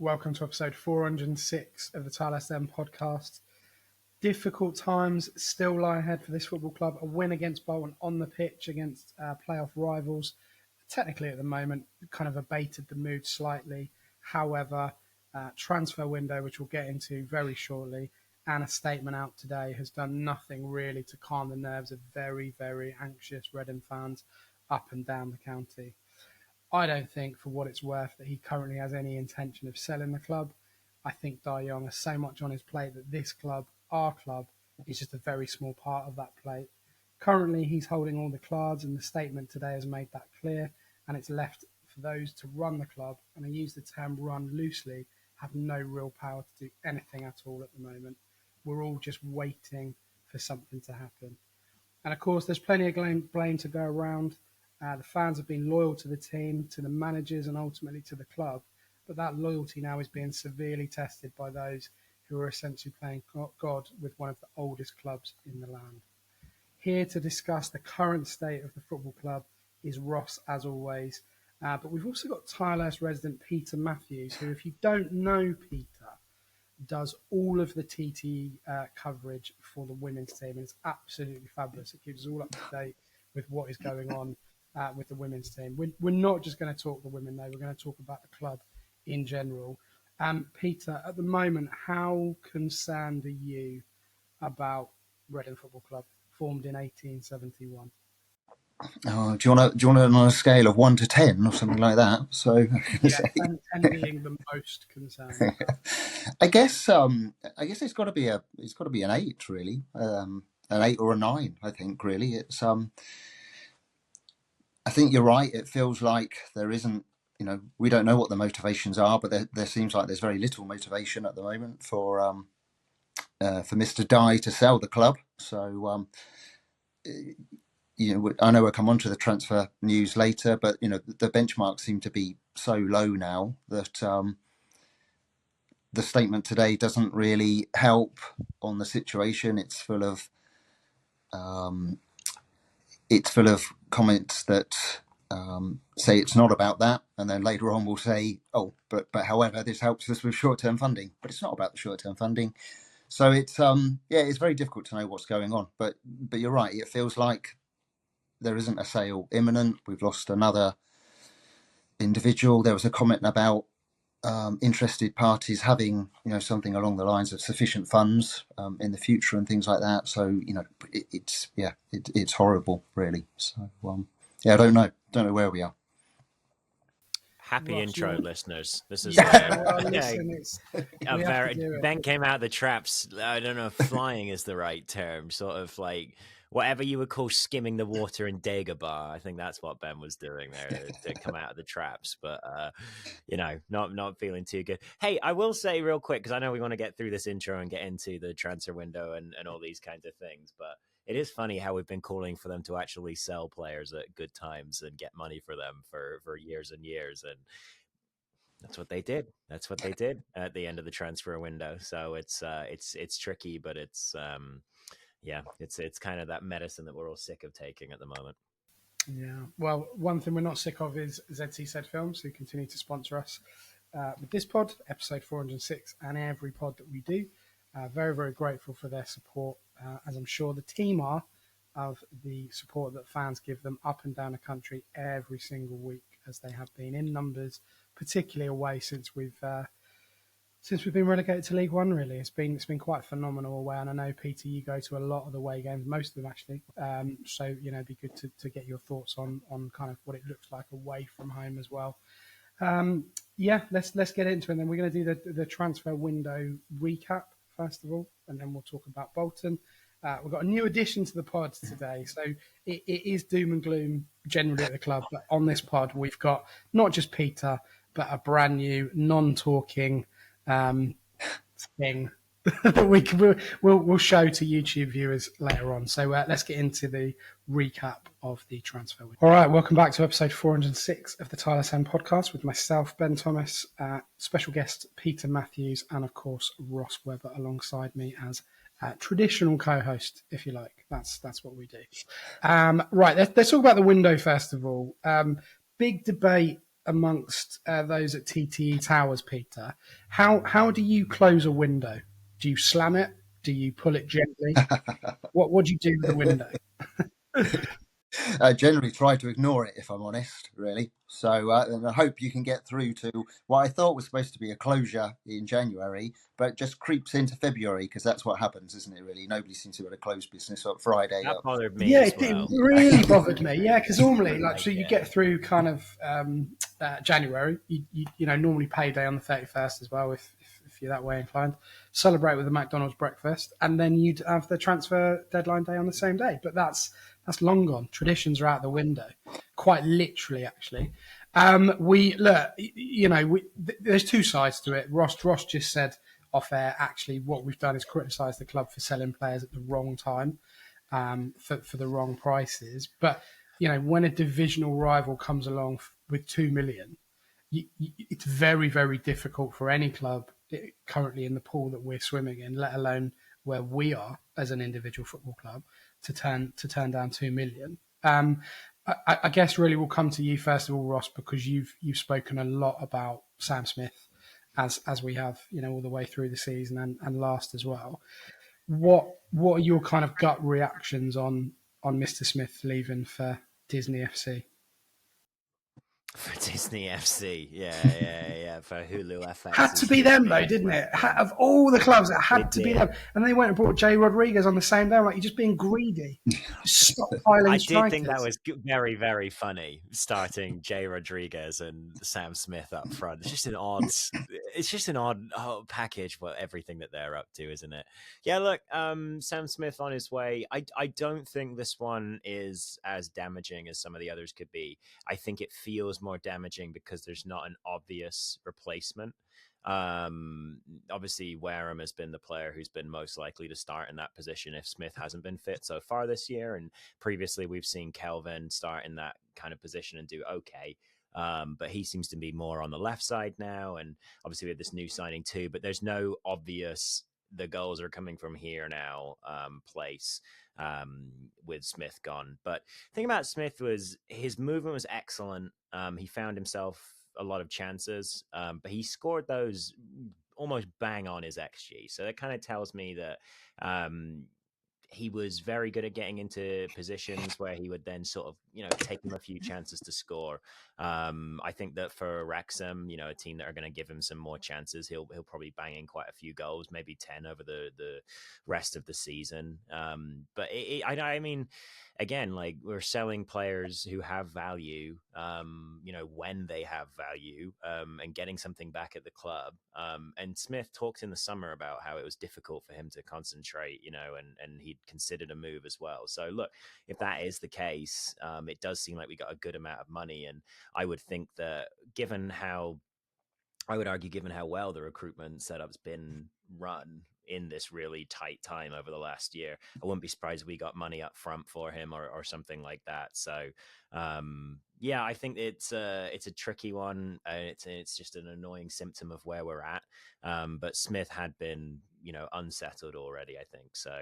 Welcome to episode 406 of the Tilehurst podcast. Difficult times still lie ahead for this football club. A win against Bolton on the pitch against playoff rivals. Technically at the moment, kind of abated the mood slightly. However, transfer window, which we'll get into very shortly, and a statement out today has done nothing really to calm the nerves of very, very anxious Reading fans up and down the county. I don't think, for what it's worth, that he currently has any intention of selling the club. I think Dai Young has so much on his plate that this club, our club, is just a very small part of that plate. Currently, he's holding all the cards, and the statement today has made that clear, and it's left for those to run the club, and I use the term run loosely, have no real power to do anything at all at the moment. We're all just waiting for something to happen. And of course, there's plenty of blame to go around. The fans have been loyal to the team, to the managers, and ultimately to the club. But that loyalty now is being severely tested by those who are essentially playing God with one of the oldest clubs in the land. Here to discuss the current state of the football club is Ross, as always. But we've also got Tilehurst resident Peter Matthews, who, if you don't know Peter, does all of the TTE coverage for the women's team. And it's absolutely fabulous. It keeps us all up to date with what is going on with the women's team. We're not just going to talk the women, though. We're going to talk about the club in general. Peter, at the moment, how concerned are you about Reading Football Club, formed in 1871? Do you want to on a scale of 1 to 10 or something like that? So yeah, 10 being the most concerned. I guess it's got to be an 8 really, an 8 or a 9. I think really it's I think you're right. It feels like there isn't, we don't know what the motivations are, but there seems like there's very little motivation at the moment for Mr. Dye to sell the club. So, I know we'll come on to the transfer news later, but, the benchmarks seem to be so low now that the statement today doesn't really help on the situation. It's full of comments that say it's not about that, and then later on we'll say, but however, this helps us with short-term funding. But it's not about the short-term funding. So it's it's very difficult to know what's going on. But you're right. It feels like there isn't a sale imminent. We've lost another individual. There was a comment about interested parties having, something along the lines of sufficient funds in the future and things like that. So, it's horrible, really. So, I don't know where we are. Happy Ross, intro, listeners. This is Ben came out of the traps. I don't know if flying is the right term. Sort of like whatever you would call skimming the water in Dagobah. I think that's what Ben was doing there to come out of the traps. But not feeling too good. Hey, I will say real quick, because I know we want to get through this intro and get into the transfer window and all these kinds of things, but it is funny how we've been calling for them to actually sell players at good times and get money for them for years and years. And that's what they did. That's what they did at the end of the transfer window. So it's tricky, but it's kind of that medicine that we're all sick of taking at the moment. Yeah. Well, one thing we're not sick of is ZT Said Films, who continue to sponsor us with this pod, episode 406, and every pod that we do. Very, very grateful for their support, as I'm sure the team are, of the support that fans give them up and down the country every single week, as they have been in numbers, particularly away since we've been relegated to League One. Really, it's been quite phenomenal away, and I know, Peter, you go to a lot of the away games, most of them actually. So it'd be good to get your thoughts on kind of what it looks like away from home as well. Let's get into it. And then we're going to do the transfer window recap first of all, and then we'll talk about Bolton. We've got a new addition to the pod today, so it is doom and gloom generally at the club, but on this pod we've got not just Peter, but a brand new non-talking thing that we'll show to YouTube viewers later on. So let's get into the recap of the transfer window. All right, welcome back to episode 406 of the Tilehurst podcast with myself, Ben Thomas, special guest Peter Matthews, and of course Ross Webber alongside me as traditional co-host, if you like. That's what we do. Right, let's talk about the window first of all. Big debate amongst those at TTE Towers, Peter. How do you close a window? Do you slam it? Do you pull it gently? What do you do with the window? Generally try to ignore it, if I'm honest, really. So and I hope you can get through to what I thought was supposed to be a closure in January, but just creeps into February, because that's what happens, isn't it, really? Nobody seems to have a closed business on Friday. That bothered me Yeah, as it well. really bothered me. Yeah, because normally, so you get through kind of January. You know, normally payday on the 31st as well, if you're that way inclined. Celebrate with a McDonald's breakfast, and then you'd have the transfer deadline day on the same day. But that's long gone. Traditions are out the window, quite literally, actually. There's two sides to it. Ross just said off air, actually, what we've done is criticise the club for selling players at the wrong time, for the wrong prices. But, you know, when a divisional rival comes along with 2 million, it's very, very difficult for any club currently in the pool that we're swimming in, let alone where we are as an individual football club, to turn down 2 million. I guess really we'll come to you first of all, Ross, because you've spoken a lot about Sam Smith, as we have, you know, all the way through the season and last as well. What are your kind of gut reactions on Mr. Smith leaving for Disney FC? For Disney FC, yeah, for Hulu FX. Had to be them though, didn't it? Of all the clubs, it had to be them. And they went and brought Jay Rodriguez on the same day. I'm like, you're just being greedy. Just stockpiling I strikers. did think that was very, very funny, starting Jay Rodriguez and Sam Smith up front. It's just an odd package, but everything that they're up to, isn't it? Yeah, look, Sam Smith on his way. I don't think this one is as damaging as some of the others could be. I think it feels more damaging because there's not an obvious replacement. Obviously Wareham has been the player who's been most likely to start in that position if Smith hasn't been fit so far this year, and previously we've seen Kelvin start in that kind of position and do okay. But he seems to be more on the left side now, and obviously we have this new signing too, but there's no obvious the goals are coming from here now place with Smith gone. But the thing about Smith was his movement was excellent. He found himself a lot of chances, but he scored those almost bang on his XG. So that kind of tells me that he was very good at getting into positions where he would then sort of, you know, take him a few chances to score. I think that for Wrexham, you know, a team that are going to give him some more chances, he'll probably bang in quite a few goals, maybe 10 over the rest of the season. But I mean, again, like, we're selling players who have value, you know, when they have value, and getting something back at the club. And Smith talked in the summer about how it was difficult for him to concentrate, you know, and he'd considered a move as well. So look, if that is the case, it does seem like we got a good amount of money. And I would think that given how well the recruitment setup's been run in this really tight time over the last year, I wouldn't be surprised if we got money up front for him or something like that. So yeah, I think it's a tricky one. It's just an annoying symptom of where we're at. But Smith had been, you know, unsettled already, I think. So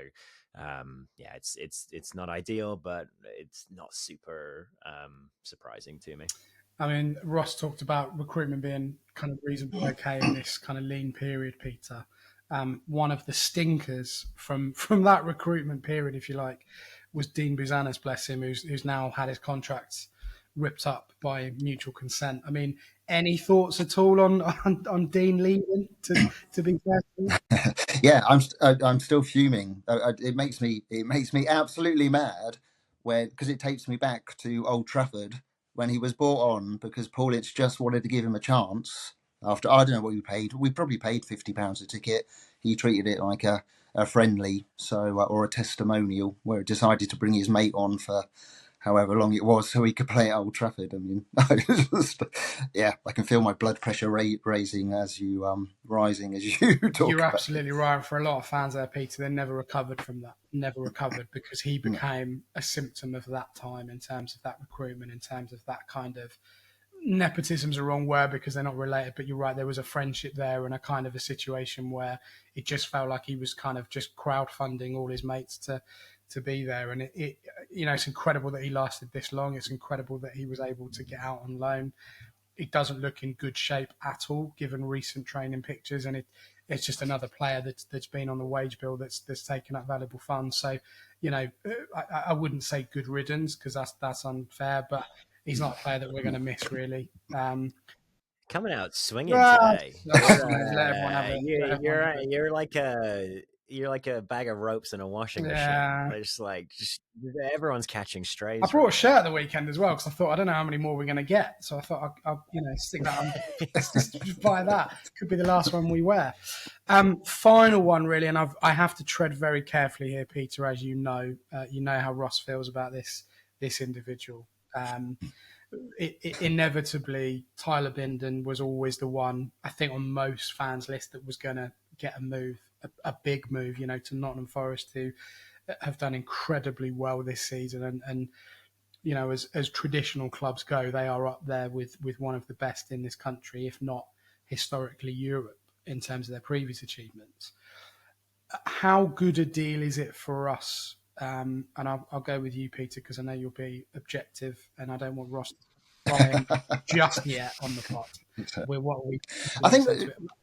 yeah, it's not ideal, but it's not super surprising to me. I mean, Ross talked about recruitment being kind of reasonably okay in this kind of lean period, Peter. One of the stinkers from that recruitment period, if you like, was Dean Buzanis, bless him, who's now had his contracts ripped up by mutual consent. I mean, any thoughts at all on Dean leaving? To be fair, Yeah, I'm still fuming. It makes me absolutely mad because it takes me back to Old Trafford when he was brought on because Paulitz just wanted to give him a chance. After, I don't know what we paid. We probably paid £50 a ticket. He treated it like a friendly, or a testimonial, where he decided to bring his mate on for however long it was so he could play at Old Trafford. I mean, yeah, I can feel my blood pressure rising as you talk. You're absolutely right. For a lot of fans there, Peter, they never recovered from that. Never recovered because he became a symptom of that time in terms of that recruitment, in terms of that kind of nepotism's a wrong word because they're not related, but you're right, there was a friendship there and a kind of a situation where it just felt like he was kind of just crowdfunding all his mates to be there. And it you know, it's incredible that he lasted this long. It's incredible that he was able to get out on loan. He doesn't look in good shape at all, given recent training pictures, and it's just another player that's been on the wage bill that's taken up valuable funds. So, I wouldn't say good riddance because that's unfair, but he's not a player that we're going to miss really. Coming out swinging Well, today. let everyone have it. You're like a bag of ropes in a washing machine. Yeah. It's like just everyone's catching strays. I brought a right shirt at the weekend as well because I thought I don't know how many more we're going to get, so I thought I'll stick that on. just buy that. Could be the last one we wear. Final one really, and I have to tread very carefully here, Peter, as you know how Ross feels about this individual. Inevitably, Tyler Binden was always the one, I think, on most fans' list that was going to get a move, a big move, to Nottingham Forest, who have done incredibly well this season. And as traditional clubs go, they are up there with one of the best in this country, if not historically Europe, in terms of their previous achievements. How good a deal is it for us? And I'll go with you, Peter, because I know you'll be objective, and I don't want Ross to buy him just yet on the pot. I think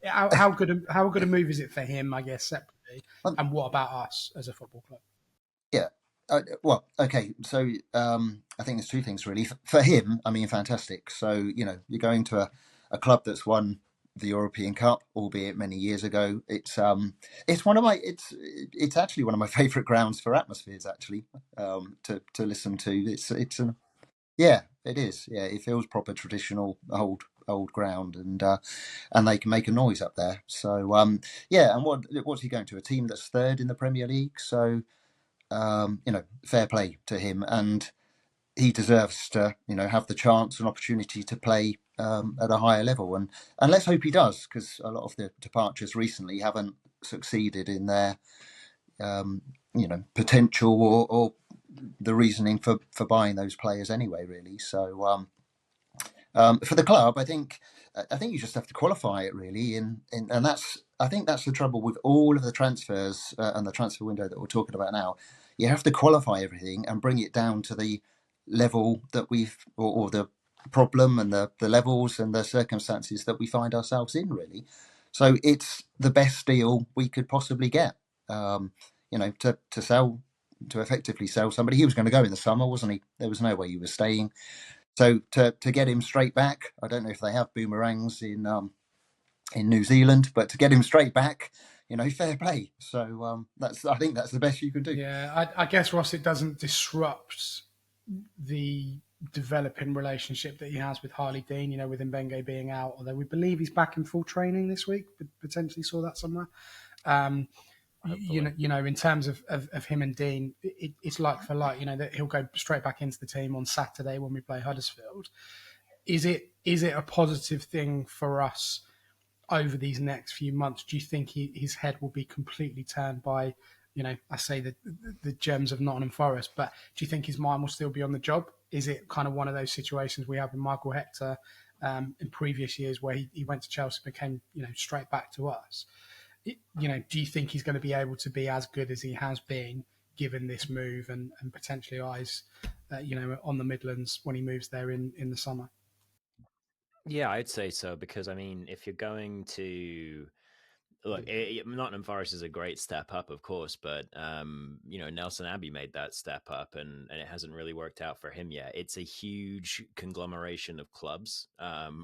how good a move is it for him? I guess separately, and what about us as a football club? Yeah. Well, okay. So I think there's two things really. For him, I mean, fantastic. So you're going to a club that's won the European Cup, albeit many years ago. It's one of my it's actually one of my favourite grounds for atmospheres. Actually, to listen to. Yeah, it is. Yeah, it feels proper traditional old ground, and they can make a noise up there. So yeah, and what's he going to? A team that's third in the Premier League. So fair play to him, and he deserves to, have the chance and opportunity to play at a higher level, and let's hope he does, because a lot of the departures recently haven't succeeded in their, potential or the reasoning for buying those players anyway, really. So for the club, I think you just have to qualify it really, and I think that's the trouble with all of the transfers and the transfer window that we're talking about now. You have to qualify everything and bring it down to the level that or the problem and the levels and the circumstances that we find ourselves in, really. So it's the best deal we could possibly get. To effectively sell somebody. He was going to go in the summer, wasn't he? There was no way he was staying. So to get him straight back, I don't know if they have boomerangs in New Zealand, but to get him straight back, fair play. So I think that's the best you can do. Yeah, I guess, Ross, it doesn't disrupt the developing relationship that he has with Harley Dean, with Mbenge being out, although we believe he's back in full training this week, but potentially saw that somewhere. In terms of him and Dean, it's like for like, that he'll go straight back into the team on Saturday when we play Huddersfield. Is it a positive thing for us over these next few months? Do you think his head will be completely turned by, I say the gems of Nottingham Forest, but do you think his mind will still be on the job? Is it kind of one of those situations we have with Michael Hector in previous years where he went to Chelsea, became, straight back to us? Do you think he's going to be able to be as good as he has been given this move and potentially eyes, on the Midlands when he moves there in the summer? Yeah, I'd say so, because I mean, if you're going to look, Nottingham Forest is a great step up, of course, but Nelson Abbey made that step up, and it hasn't really worked out for him yet. It's a huge conglomeration of clubs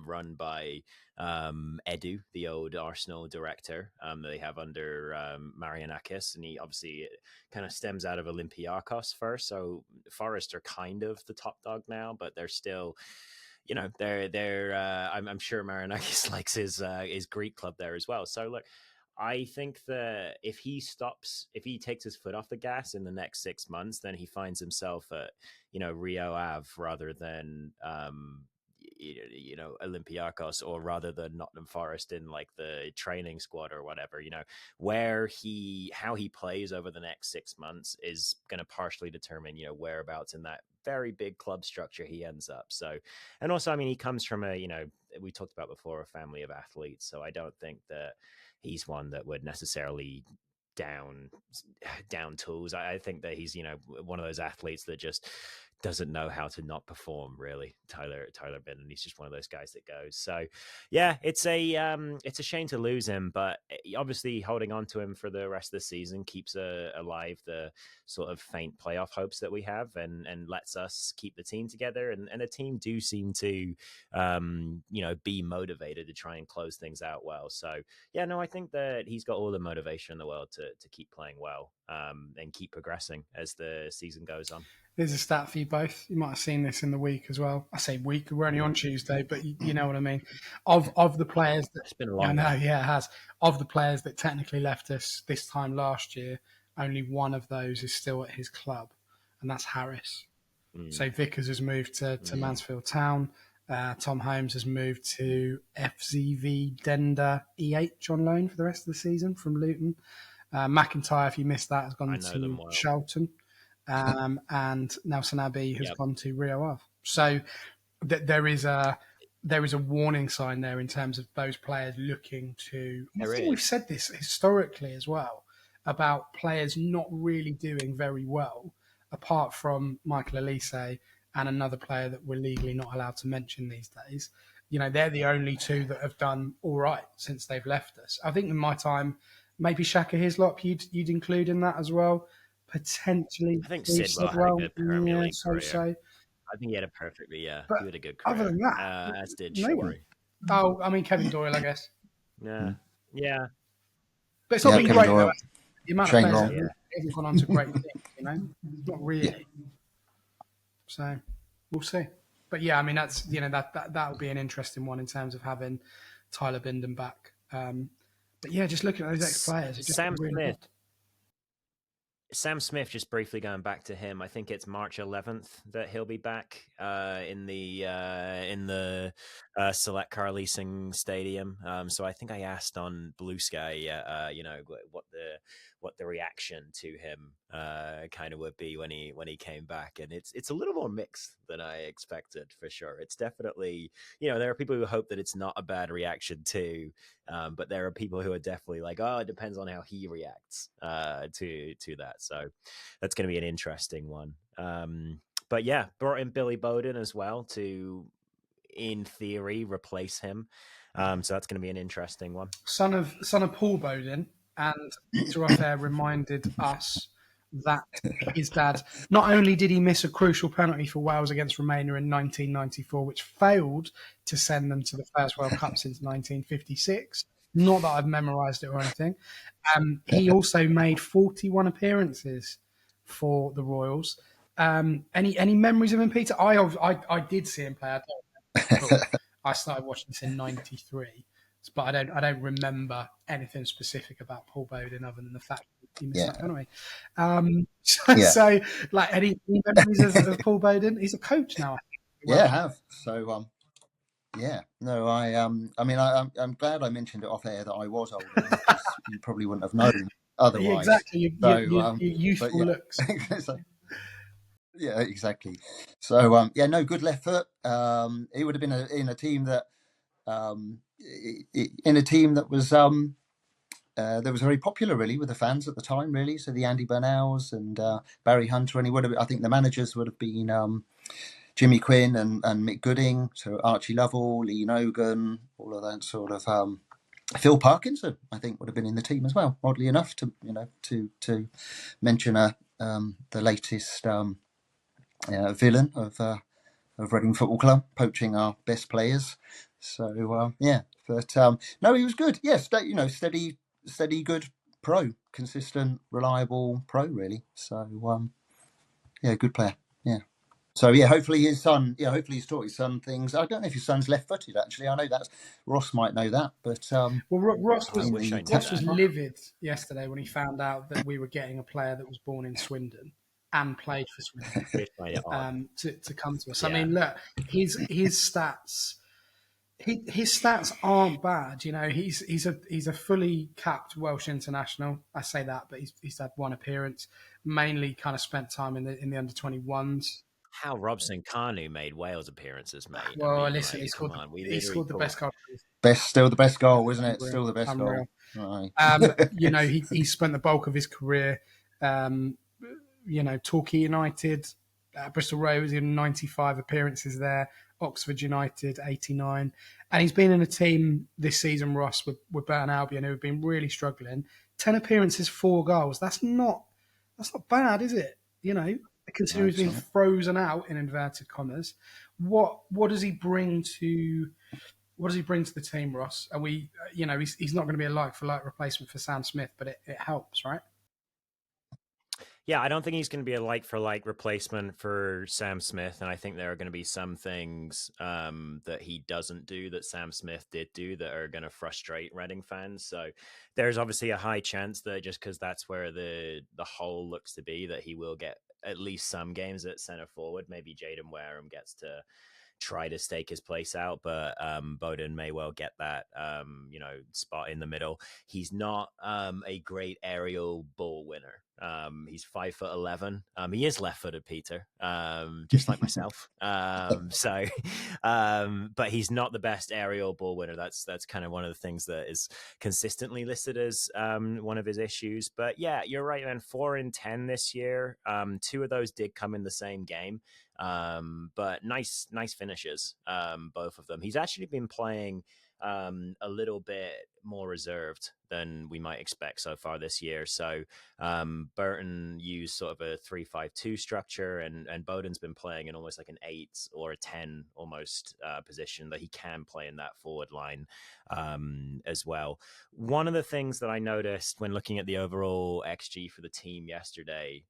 run by Edu, the old Arsenal director that they have under Marianakis, and he obviously kind of stems out of Olympiakos first. So Forest are kind of the top dog now, but they're still. I'm sure Marinakis likes his Greek club there as well. So look, I think that if he takes his foot off the gas in the next 6 months, then he finds himself at, Rio Ave rather than, Olympiakos, or rather than Nottingham Forest in like the training squad or whatever, how he plays over the next 6 months is going to partially determine, whereabouts in that very big club structure he ends up. So, and also, I mean, he comes from we talked about before, a family of athletes. So I don't think that he's one that would necessarily down tools. I think that he's, one of those athletes that just doesn't know how to not perform, really. Tyler Bindon, he's just one of those guys that goes. So yeah, it's a shame to lose him, but obviously holding on to him for the rest of the season keeps alive the sort of faint playoff hopes that we have, and lets us keep the team together, and the team do seem to be motivated to try and close things out well. So yeah, no, I think that he's got all the motivation in the world to keep playing well, and keep progressing as the season goes on. There's a stat for you both. You might have seen this in the week as well. I say week, we're only on Tuesday, but you know what I mean. Of the players that It's been a long I know, yeah, it has. Of the players that technically left us this time last year, only one of those is still at his club, and that's Harris. So Vickers has moved to Mansfield Town. Tom Holmes has moved to FZV Dender EH on loan for the rest of the season from Luton. McIntyre, if you missed that, has gone to Charlton. And Nelson Abbey has gone to Rio Ave. So there is a warning sign there in terms of those players looking to. I think we've said this historically as well about players not really doing very well, apart from Michael Elise and another player that we're legally not allowed to mention these days. They're the only two that have done all right since they've left us. I think in my time, maybe Shaka Hislop you'd include in that as well. Potentially, I think Sidwell had a good Premier League career. So. I think he had a perfectly, but he had a good career. Other than that, as did no one. Oh, I mean Kevin Doyle, I guess. Yeah. But it's not been great. Doyle. The amount Shane of players Long. haven't gone on to great things, not really. Yeah. So we'll see. But yeah, I mean that's that'll be an interesting one in terms of having Tyler Bindon back. But yeah, just looking at those ex-players, Sam Smith. Sam Smith, just briefly going back to him, I think it's March 11th that he'll be back in the Select Car Leasing Stadium. So I think I asked on Bluesky, what the reaction to him kind of would be when he came back, and it's a little more mixed than I expected, for sure. It's definitely, there are people who hope that it's not a bad reaction too, but there are people who are definitely like, oh, it depends on how he reacts to that. So that's going to be an interesting one. But yeah, brought in Billy Bodin as well to, in theory, replace him. So that's going to be an interesting one. Son of Paul Bodin, and Peter Affair reminded us that his dad, not only did he miss a crucial penalty for Wales against Romania in 1994, which failed to send them to the first World Cup since 1956. Not that I've memorised it or anything. He also made 41 appearances for the Royals. Any memories of him, Peter? I did see him play. I started watching this in '93, but I don't remember anything specific about Paul Bodin other than the fact that he missed that penalty. So, like, any memories of Paul Bodin? He's a coach now. Yeah, I have. So, no, I'm glad I mentioned it off air that I was older, because you probably wouldn't have known otherwise. Yeah, exactly. Your youthful looks. Yeah, exactly. So, no, good left foot. He would have been in a team that was that was very popular, really, with the fans at the time, really. So the Andy Burnells and Barry Hunter, and he would have. I think the managers would have been Jimmy Quinn and Mick Gooding, so Archie Lovell, Lee Nogan, all of that sort of. Phil Parkinson, I think, would have been in the team as well. Oddly enough, to mention the latest villain of Reading Football Club, poaching our best players. So but no, he was good. Yes, steady, good pro, consistent, reliable pro, really. So good player. Yeah. So hopefully his son. Hopefully he's taught his son things. I don't know if his son's left-footed. Actually, I know that Ross might know that, but Ross was livid yesterday when he found out that we were getting a player that was born in Swindon and played for Swindon to come to us. Yeah. I mean, look, his stats. His stats aren't bad. He's a fully capped Welsh international. I say that, but he's had one appearance. Mainly kind of spent time in the under-21s. How Robson Kanu made Wales apperances, mate. Well, listen, he scored the best goal. Still the best goal, isn't it? Still the best goal. Right. He spent the bulk of his career, Torquay United, Bristol Rovers in 95 appearances there, Oxford United 89, and he's been in a team this season, Ross, with Burton Albion, who have been really struggling. 10 appearances, 4 goals. That's not bad, is it? You know, considering he's been frozen out in inverted commas. What does he bring to the team, Ross? Are we, he's not going to be a like for like replacement for Sam Smith, but it helps, right? Yeah, I don't think he's going to be a like-for-like replacement for Sam Smith, and I think there are going to be some things that he doesn't do that Sam Smith did do that are going to frustrate Reading fans. So there's obviously a high chance that just because that's where the hole looks to be, that he will get at least some games at centre forward. Maybe Jaden Wareham gets to try to stake his place out, but Bodin may well get that spot in the middle. He's not a great aerial ball winner. He's 5'11". He is left-footed, Peter, just like myself. But he's not the best aerial ball winner. That's kind of one of the things that is consistently listed as one of his issues. But yeah, you're right, man. 4 in 10 this year. 2 of those did come in the same game. But nice finishes, both of them. He's actually been playing a little bit more reserved than we might expect so far this year. So Burton used sort of a 3-5-2 structure, and Bodin's been playing in almost like an 8 or a 10 almost position that he can play in that forward line as well. One of the things that I noticed when looking at the overall XG for the team yesterday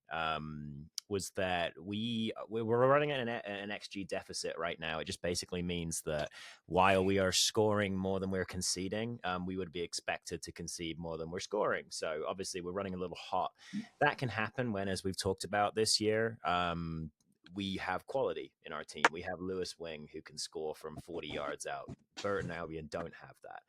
was that we're running an XG deficit right now. It just basically means that while we are scoring more than we're conceding, we would be expected to concede more than we're scoring. So obviously we're running a little hot. That can happen when, as we've talked about this year, we have quality in our team. We have Lewis Wing, who can score from 40 yards out. Burton Albion don't have that.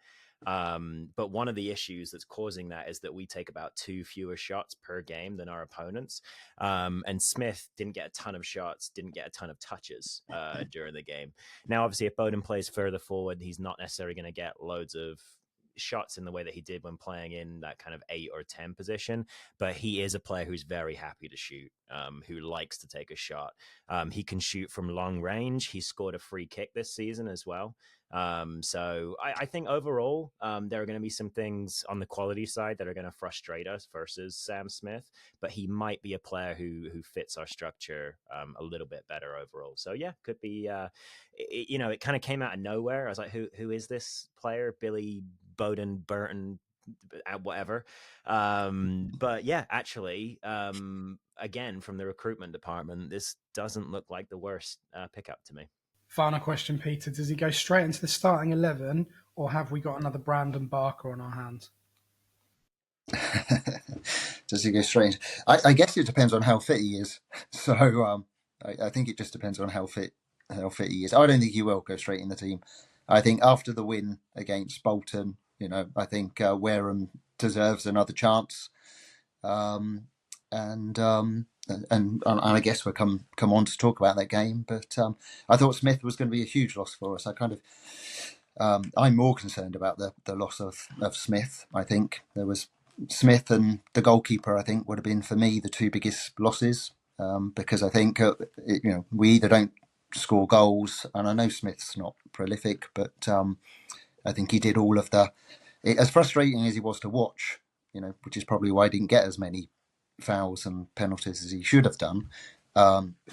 But one of the issues that's causing that is that we take about 2 fewer shots per game than our opponents. And Smith didn't get a ton of shots, didn't get a ton of touches during the game. Now, obviously, if Bodin plays further forward, he's not necessarily going to get loads of shots in the way that he did when playing in that kind of 8 or 10 position, but he is a player who's very happy to shoot, who likes to take a shot. He can shoot from long range. He scored a free kick this season as well. So I think overall, there are going to be some things on the quality side that are going to frustrate us versus Sam Smith, but he might be a player who fits our structure a little bit better overall. So yeah, could be, it kind of came out of nowhere. I was like, who is this player? Billy Bodin, Burton, whatever. But yeah, actually, again, from the recruitment department, this doesn't look like the worst pickup to me. Final question, Peter. Does he go straight into the starting 11, or have we got another Brandon Barker on our hands? Does he go straight? I guess it depends on how fit he is. So I think it just depends on how fit he is. I don't think he will go straight in the team. I think after the win against Bolton, I think Wareham deserves another chance. And I guess we'll come on to talk about that game. But I thought Smith was going to be a huge loss for us. I'm more concerned about the loss of Smith. I think there was Smith and the goalkeeper. I think would have been for me the 2 biggest losses because I think we either don't score goals, and I know Smith's not prolific, but I think he did all of as frustrating as he was to watch, which is probably why he didn't get as many fouls and penalties as he should have done.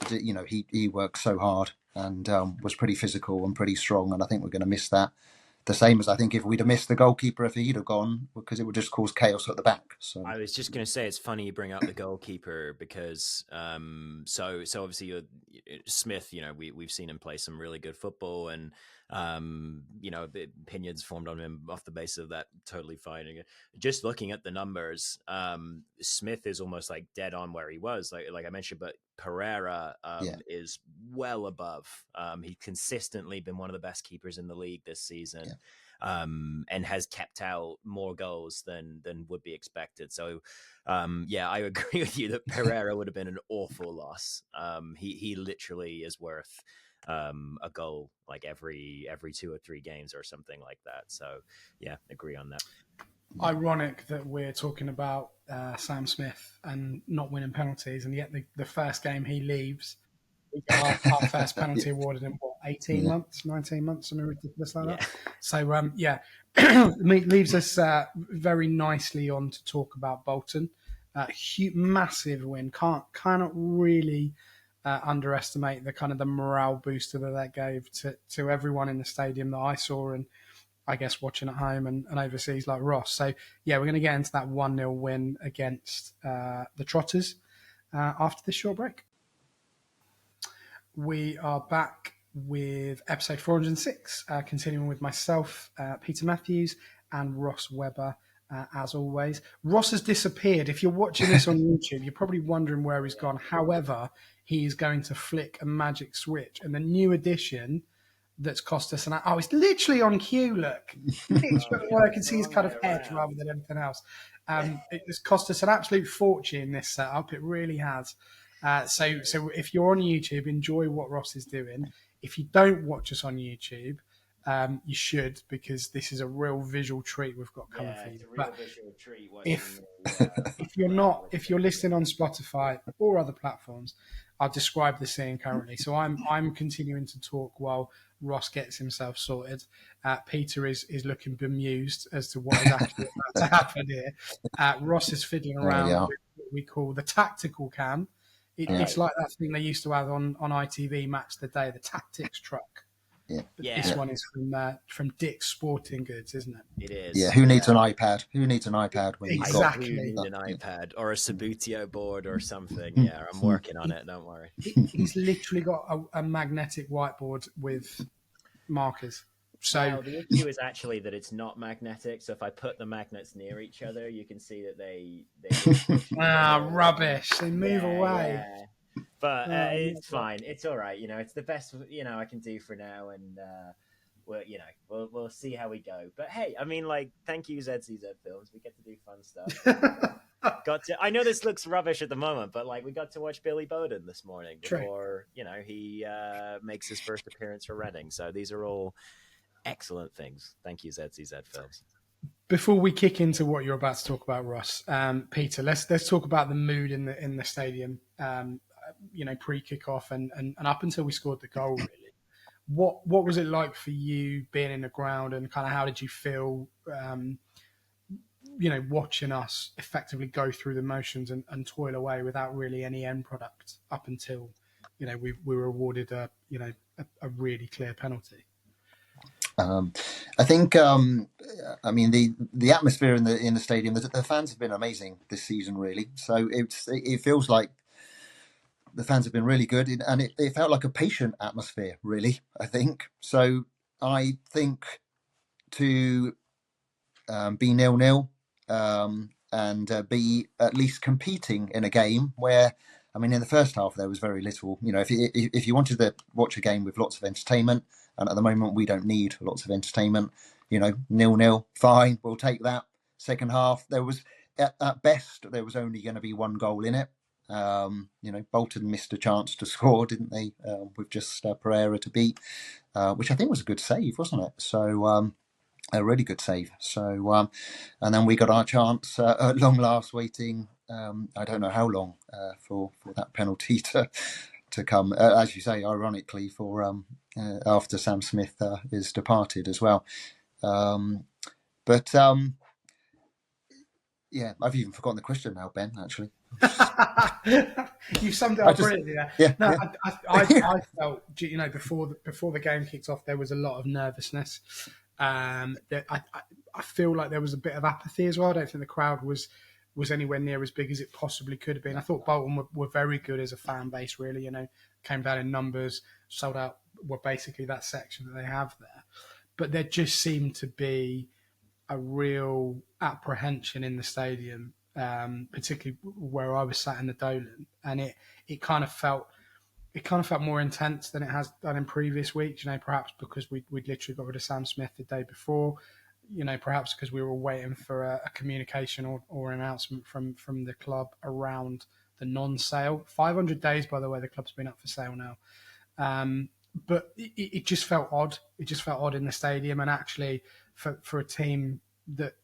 He worked so hard and was pretty physical and pretty strong, and I think we're going to miss that. The same as I think if we'd have missed the goalkeeper if he'd have gone, because it would just cause chaos at the back. So I was just going to say, it's funny you bring up the goalkeeper because so obviously Smith, we've seen him play some really good football, and opinions formed on him off the basis of that. Totally fine. Just looking at the numbers, Smith is almost like dead on where he was, like I mentioned, but Pereira is well above. He's consistently been one of the best keepers in the league this season. Yeah. And has kept out more goals than would be expected. So, I agree with you that Pereira would have been an awful loss. He literally is worth a goal like every 2 or 3 games or something like that. So, yeah, agree on that. Ironic that we're talking about Sam Smith and not winning penalties, and yet the first game he leaves, We got our first penalty awarded in 18 Yeah. months, 19 months, something ridiculous like Yeah. that. So leaves us very nicely on to talk about Bolton. Massive win. Cannot really underestimate the kind of the morale booster that gave to everyone in the stadium that I saw, and I guess watching at home and overseas like Ross. So yeah, we're going to get into that 1-0 win against the Trotters after this short break. We are back with episode 406, continuing with myself, Peter Matthews, and Ross Webber, as always. Ross has disappeared. If you're watching this on YouTube, you're probably wondering where he's gone. However, he is going to flick a magic switch, and the new edition that's cost us it's literally on cue, look. Literally, well, I can see his kind of head rather than anything else. It's cost us an absolute fortune, this setup. It really has. So if you're on YouTube, enjoy what Ross is doing. If you don't watch us on YouTube, you should, because this is a real visual treat we've got coming for you. It's a real visual treat. If you're listening on Spotify or other platforms, I'll describe the scene currently. So I'm continuing to talk while Ross gets himself sorted. Peter is looking bemused as to what is actually about to happen here. Ross is fiddling around with what we call the tactical cam. It's like that thing they used to have on ITV Match the Day, the tactics truck. Yeah. This one is from Dick's Sporting Goods, isn't it? It is. Yeah. Who needs an iPad? Who needs an iPad when you've got Exactly. You need an iPad or a Sabutio board or something. Yeah, I'm working on it. Don't worry. He's literally got a magnetic whiteboard with markers. So well, the issue is actually that it's not magnetic. So if I put the magnets near each other, you can see that they rubbish. They move away. Yeah. But it's fine. It's all right. It's the best I can do for now, and we'll see how we go. But hey, I mean, thank you, ZCZ Films. We get to do fun stuff. I know this looks rubbish at the moment, but we got to watch Billy Bodin this morning before he makes his first appearance for Reading. So these are all excellent things. Thank you, ZCZ Films. Before we kick into what you're about to talk about, Ross, Peter, let's talk about the mood in the stadium. Pre-kickoff and up until we scored the goal, really. What was it like for you being in the ground, and kind of how did you feel, watching us effectively go through the motions and toil away without really any end product up until, we were awarded a really clear penalty? I think, the atmosphere in the stadium, the fans have been amazing this season, really. So it feels like the fans have been really good, and it felt like a patient atmosphere, really, I think. So I think to be 0-0 and be at least competing in a game where, in the first half there was very little. If you wanted to watch a game with lots of entertainment, and at the moment we don't need lots of entertainment, 0-0, fine, we'll take that. Second half, there was at best there was only going to be one goal in it. Bolton missed a chance to score, didn't they? With just Pereira to beat, which I think was a good save, wasn't it? So a really good save. So and then we got our chance at long last, waiting. I don't know how long for that penalty to come. As you say, ironically, for after Sam Smith is departed as well. Yeah, I've even forgotten the question now, Ben, actually. You summed it up brilliantly there. Yeah, I felt, before the game kicked off, there was a lot of nervousness. I feel like there was a bit of apathy as well. I don't think the crowd was anywhere near as big as it possibly could have been. I thought Bolton were very good as a fan base, really. Came down in numbers, sold out, were basically that section that they have there. But there just seemed to be a real apprehension in the stadium, particularly where I was sat in the Dolan, and it kind of felt more intense than it has done in previous weeks. Perhaps because we'd literally got rid of Sam Smith the day before. Perhaps because we were waiting for a communication or an announcement from the club around the non-sale. 500 days, by the way, the club's been up for sale now. But it just felt odd. It just felt odd in the stadium, and actually for a team that,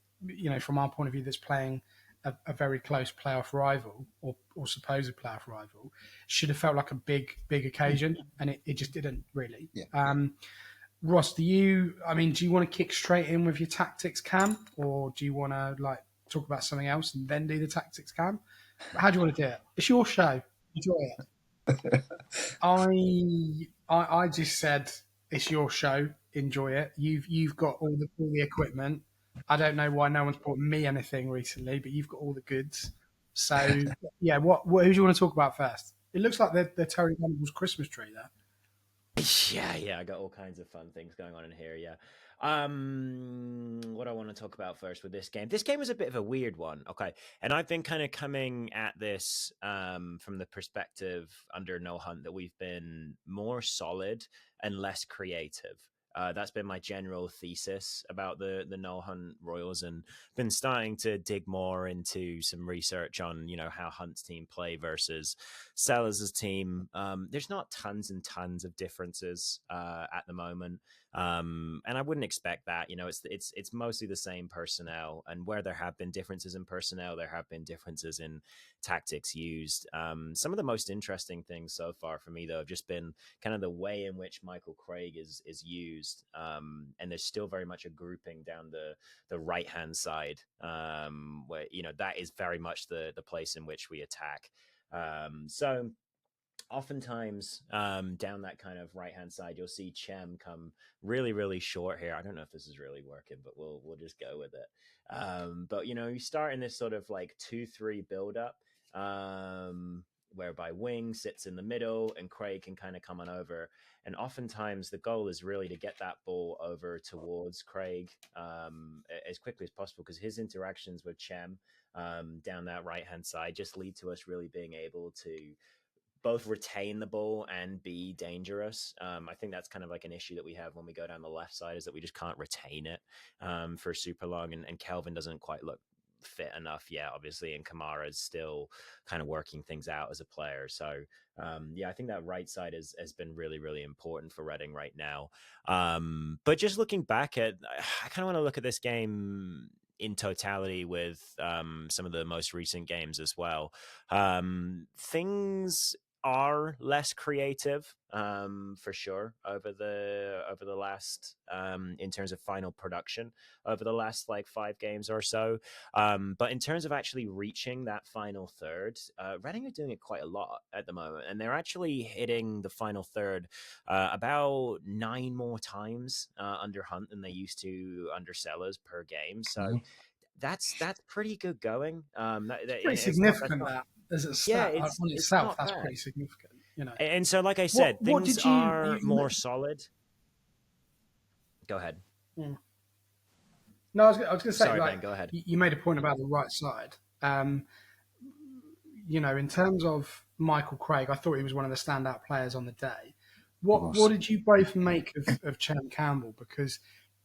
from our point of view, that's playing a very close playoff rival or supposed playoff rival, should have felt like a big occasion, and it just didn't really. Yeah. Ross, do you want to kick straight in with your tactics, Cam, or do you want to like talk about something else and then do the tactics, Cam? How do you want to do it? It's your show. Enjoy it. I just said it's your show. Enjoy it. You've got all the equipment. I don't know why no one's brought me anything recently, but you've got all the goods. So yeah, who do you want to talk about first? It looks like the Terry Venables Christmas tree there. Yeah, I got all kinds of fun things going on in here. Yeah. What I want to talk about first with this game. This game was a bit of a weird one. Okay. And I've been kind of coming at this from the perspective under No Hunt that we've been more solid and less creative. That's been my general thesis about the No Hunt Royals, and been starting to dig more into some research on how Hunt's team play versus Sellers' team. There's not tons and tons of differences at the moment, and I wouldn't expect that. It's mostly the same personnel, and where there have been differences in personnel, there have been differences in tactics used. Some of the most interesting things so far for me, though, have just been kind of the way in which Michael Craig is used, and there's still very much a grouping down the right hand side, where that is very much the place in which we attack. So oftentimes down that kind of right hand side, you'll see Chem come really short here. I don't know if this is really working, but we'll just go with it. But you start in this sort of like 2-3 build up, whereby Wing sits in the middle and Craig can kind of come on over. And oftentimes the goal is really to get that ball over towards Craig as quickly as possible, because his interactions with Chem down that right hand side just lead to us really being able to both retain the ball and be dangerous. I think that's kind of like an issue that we have when we go down the left side, is that we just can't retain it for super long. And Kelvin doesn't quite look fit enough yet, obviously, and Kamara is still kind of working things out as a player. So I think that right side has been really important for Reading right now. But just looking back I kind of want to look at this game in totality with some of the most recent games as well. Things are less creative for sure over the last in terms of final production over the last like 5 games or so, but in terms of actually reaching that final third, Reading are doing it quite a lot at the moment, and they're actually hitting the final third about 9 more times under Hunt than they used to under Sellers per game. So that's pretty good going. Pretty significant that as a stat on itself. That's bad. pretty significant, And so, like I said, things are more solid. Go ahead. Yeah. No, I was going to say, sorry, like, Ben, go ahead. You made a point about the right side. In terms of Michael Craig, I thought he was one of the standout players on the day. What did you both make of Chem Campbell? Because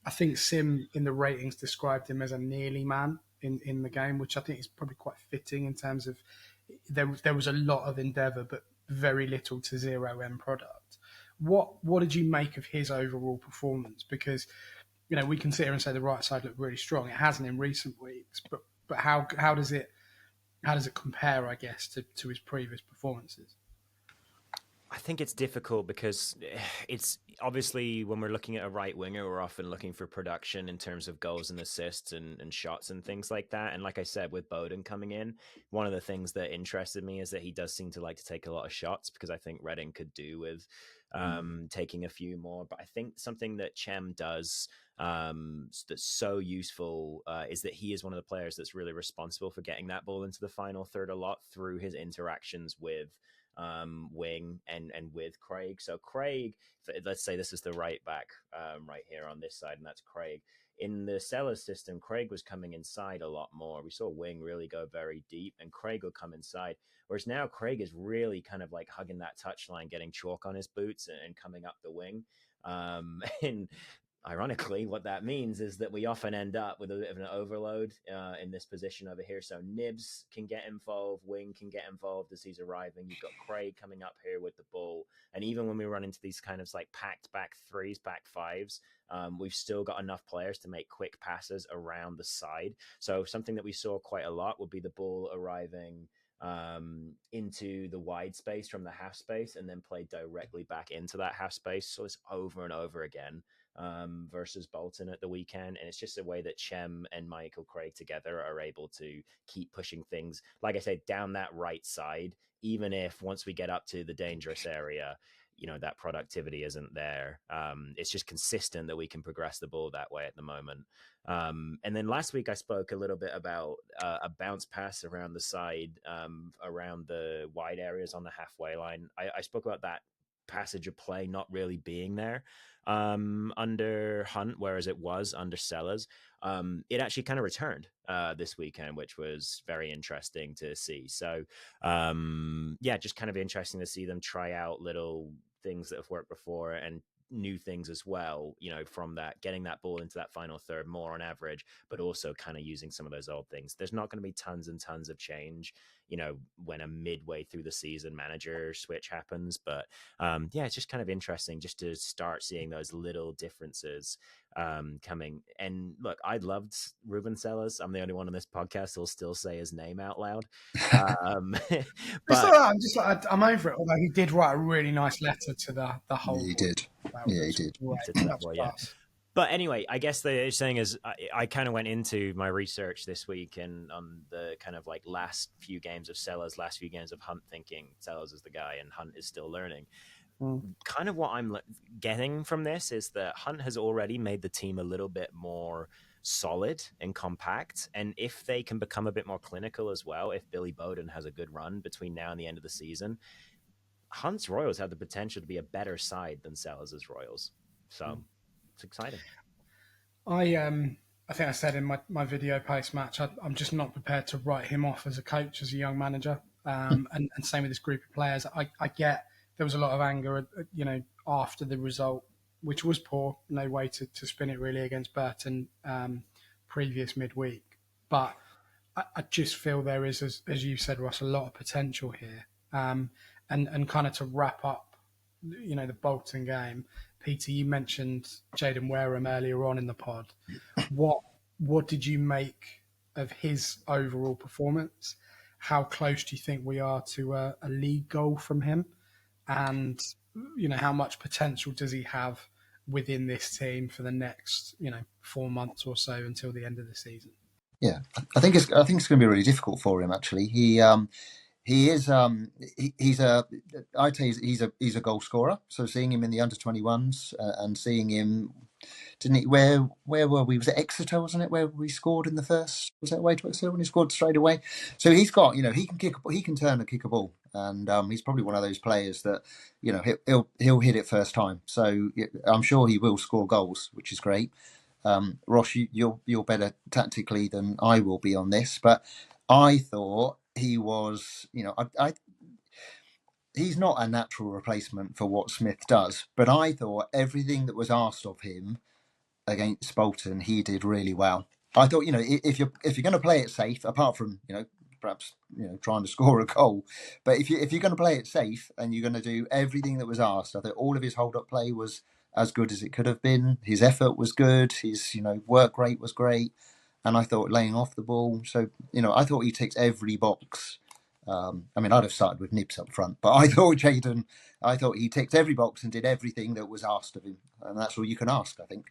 I think Sim in the ratings described him as a nearly man in the game, which I think is probably quite fitting in terms of there was a lot of endeavour, but very little to zero end product. What did you make of his overall performance? Because we can sit here and say the right side looked really strong. It hasn't in recent weeks, but how does it compare, I guess, to his previous performances? I think it's difficult because it's obviously when we're looking at a right winger, we're often looking for production in terms of goals and assists and shots and things like that. And like I said, with Bodin coming in, one of the things that interested me is that he does seem to like to take a lot of shots, because I think Reading could do with taking a few more. But I think something that Chem does that's so useful is that he is one of the players that's really responsible for getting that ball into the final third a lot through his interactions with Wing and with Craig. So Craig, let's say this is the right back right here on this side, and that's Craig. In the Sellers system, Craig was coming inside a lot more. We saw Wing really go very deep, and Craig would come inside. Whereas now Craig is really kind of like hugging that touchline, getting chalk on his boots and coming up the wing. And ironically, what that means is that we often end up with a bit of an overload in this position over here. So Nibs can get involved, Wing can get involved as he's arriving. You've got Craig coming up here with the ball. And even when we run into these kind of like packed back threes, back fives, we've still got enough players to make quick passes around the side. So something that we saw quite a lot would be the ball arriving into the wide space from the half space and then play directly back into that half space. So it's over and over again versus Bolton at the weekend. And it's just a way that Chem and Michael Craig together are able to keep pushing things, like I said, down that right side, even if once we get up to the dangerous area, that productivity isn't there. It's just consistent that we can progress the ball that way at the moment. And then last week I spoke a little bit about a bounce pass around the side, around the wide areas on the halfway line. I spoke about that passage of play not really being there under Hunt, whereas it was under Sellers. It actually kind of returned this weekend, which was very interesting to see. So just kind of interesting to see them try out little things that have worked before and new things as well, from that, getting that ball into that final third more on average, but also kind of using some of those old things. There's not going to be tons and tons of change, when a midway through the season manager switch happens. But it's just kind of interesting just to start seeing those little differences coming. And look, I loved Ruben Sellers. I'm the only one on this podcast who'll still say his name out loud. But I'm just like, I'm over it. Although he did write a really nice letter to the whole. He did. Yeah, he did. But anyway, I guess the saying is, I kind of went into my research this week and on the kind of like last few games of Sellers, last few games of Hunt, thinking Sellers is the guy and Hunt is still learning. Kind of what I'm getting from this is that Hunt has already made the team a little bit more solid and compact. And if they can become a bit more clinical as well, if Billy Bodin has a good run between now and the end of the season, Hunt's Royals have the potential to be a better side than Sellers' Royals. So it's exciting. I think I said in my video post-match, I'm just not prepared to write him off as a coach, as a young manager. And same with this group of players. I get there was a lot of anger, after the result, which was poor. No way to spin it really against Burton previous midweek. But I just feel there is, as you said, Ross, a lot of potential here. And kind of to wrap up, the Bolton game, Peter, you mentioned Jaden Wareham earlier on in the pod. What did you make of his overall performance? How close do you think we are to a league goal from him? And, how much potential does he have within this team for the next, 4 months or so until the end of the season? Yeah, I think it's going to be really difficult for him. Actually, he's a goal scorer. So seeing him in the under-21s and seeing him, didn't he? Where were we? Was it Exeter? Wasn't it where we scored in the first? Was that away to Exeter when he scored straight away? So he's got, he can turn and kick a ball, and he's probably one of those players that, he'll hit it first time. So I'm sure he will score goals, which is great. Ross, you're better tactically than I will be on this, but I thought he was, he's not a natural replacement for what Smith does, but I thought everything that was asked of him against Bolton, he did really well. I thought, if you're going to play it safe, apart from, perhaps, trying to score a goal, but if you're going to play it safe and you're going to do everything that was asked, I thought all of his hold-up play was as good as it could have been. His effort was good. His, work rate was great. And I thought laying off the ball. So, I thought he ticks every box. I'd have started with Nibs up front, but I thought he ticked every box and did everything that was asked of him. And that's all you can ask, I think.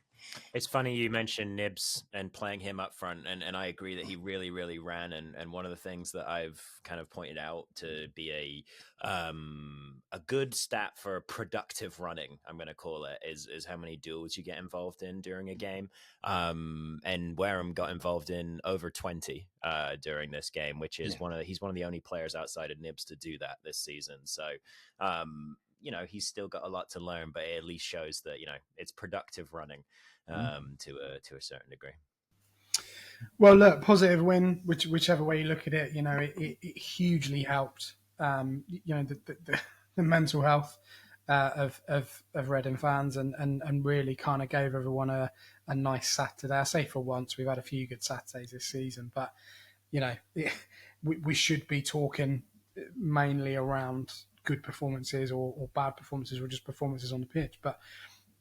It's funny you mentioned Nibs and playing him up front, and I agree that he really, really ran. And one of the things that I've kind of pointed out to be a good stat for productive running, I'm going to call it, is how many duels you get involved in during a game. And Wareham got involved in over 20 during this game, which is he's one of the only players outside of Nibs to do that this season. So he's still got a lot to learn, but it at least shows that it's productive running to a certain degree. Well, look, positive win, whichever way you look at it, it hugely helped. The mental health of Reading fans, and really kind of gave everyone a nice Saturday. I say for once, we've had a few good Saturdays this season, but you know, we should be talking mainly around good performances or bad performances or just performances on the pitch. But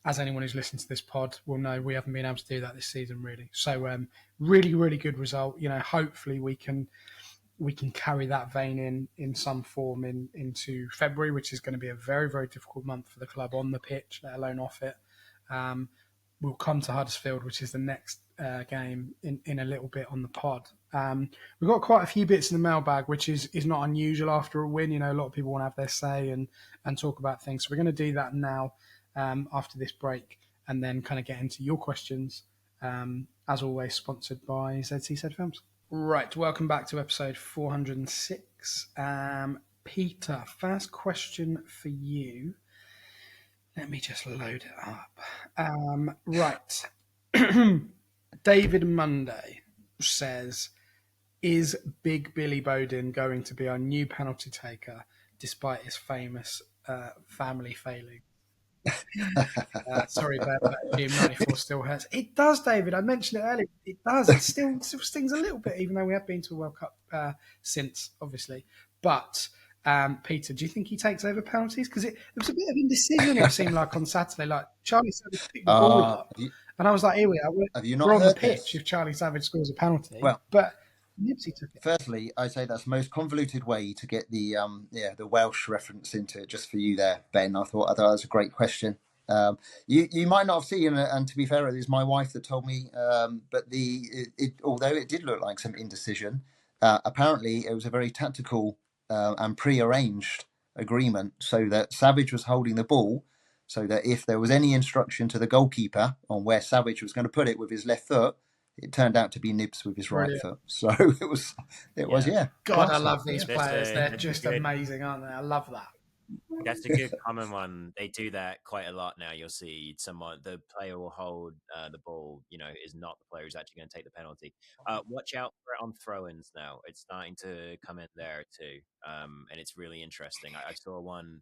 as anyone who's listened to this pod will know, we haven't been able to do that this season, really. So really, really good result. You know, hopefully we can carry that vein in some form into February, which is going to be a very, very difficult month for the club on the pitch, let alone off it. We'll come to Huddersfield, which is the next game in a little bit on the pod. We've got quite a few bits in the mailbag, which is not unusual after a win. You know, a lot of people want to have their say and talk about things. So we're going to do that now after this break, and then kind of get into your questions. As always, sponsored by ZCZ Films. Right, welcome back to episode 406. Peter, first question for you. Let me just load it up. Right. David Monday says, is Big Billy Bodin going to be our new penalty taker despite his famous family failing? Sorry, but GM94 still hurts. It does, David. I mentioned it earlier. It does. It still stings a little bit, even though we have been to a World Cup since, obviously. But Peter, do you think he takes over penalties? Because there was a bit of indecision, it seemed like, on Saturday. Like, Charlie Savage picked the ball up, and I was like, here we are. We're on the pitch if Charlie Savage scores a penalty. Well, but Nibsy took it. Firstly, I say that's the most convoluted way to get the Welsh reference into it, just for you there, Ben. I thought that was a great question. You might not have seen, and to be fair, it was my wife that told me. But although it did look like some indecision, apparently it was a very tactical and pre-arranged agreement, so that Savage was holding the ball, so that if there was any instruction to the goalkeeper on where Savage was going to put it with his left foot, it turned out to be Nibs with his right foot. So it was. God, I love these players. They're just amazing, aren't they? I love that. That's a good common one. They do that quite a lot now. You'll see the player will hold the ball, is not the player who's actually going to take the penalty. Watch out for it on throw-ins now. It's starting to come in there too. And it's really interesting. I saw one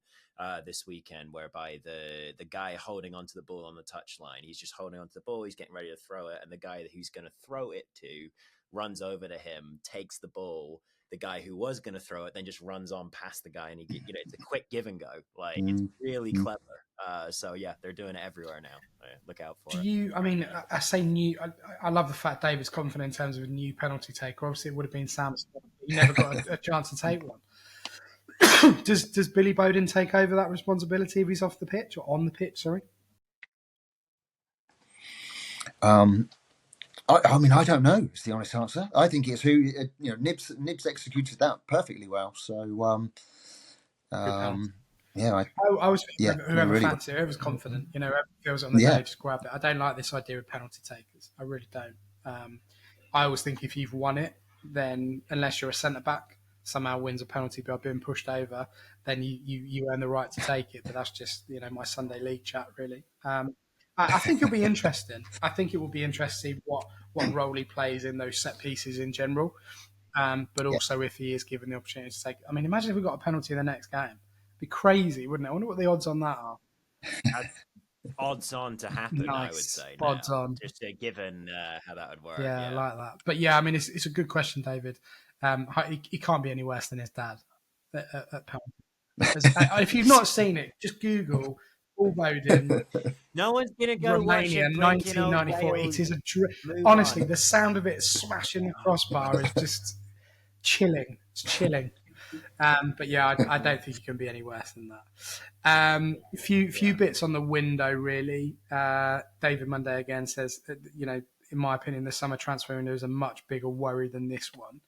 this weekend whereby the guy holding onto the ball on the touchline, he's just holding onto the ball, he's getting ready to throw it, and the guy who's going to throw it to runs over to him, takes the ball. The guy who was going to throw it then just runs on past the guy, and it's a quick give and go. Like, it's really clever. So yeah, they're doing it everywhere now. Look out for it. I mean, I say new. I love the fact David's confident in terms of a new penalty taker. Obviously, it would have been Sam's. He never got a chance to take one. Does Billy Bodin take over that responsibility if he's off the pitch or on the pitch? Sorry. I mean, I don't know. Is the honest answer. I think it's who Nibs executed that perfectly well. So yeah, I was whoever really fancy, whoever's confident, whoever feels it on the day, just grab it. I don't like this idea of penalty takers. I really don't. I always think if you've won it, then unless you're a centre back, somehow wins a penalty by being pushed over, then you earn the right to take it. But that's just my Sunday league chat, really. I think it'll be interesting. I think it will be interesting to see what role he plays in those set pieces in general, but also if he is given the opportunity to take it. I mean, imagine if we got a penalty in the next game. It'd be crazy, wouldn't it? I wonder what the odds on that are. Odds on to happen, nice. I would say. Odds on. Just given how that would work. Yeah, I like that. But yeah, I mean, it's a good question, David. He can't be any worse than his dad at penalty. If you've not seen it, just Google Paul Bodin. No one's gonna go Romania, 1994. It is honestly, the sound of it smashing the crossbar is just chilling. It's chilling. But yeah, I don't think it can be any worse than that. Few bits on the window, really. David Monday again says, in my opinion, the summer transfer window is a much bigger worry than this one.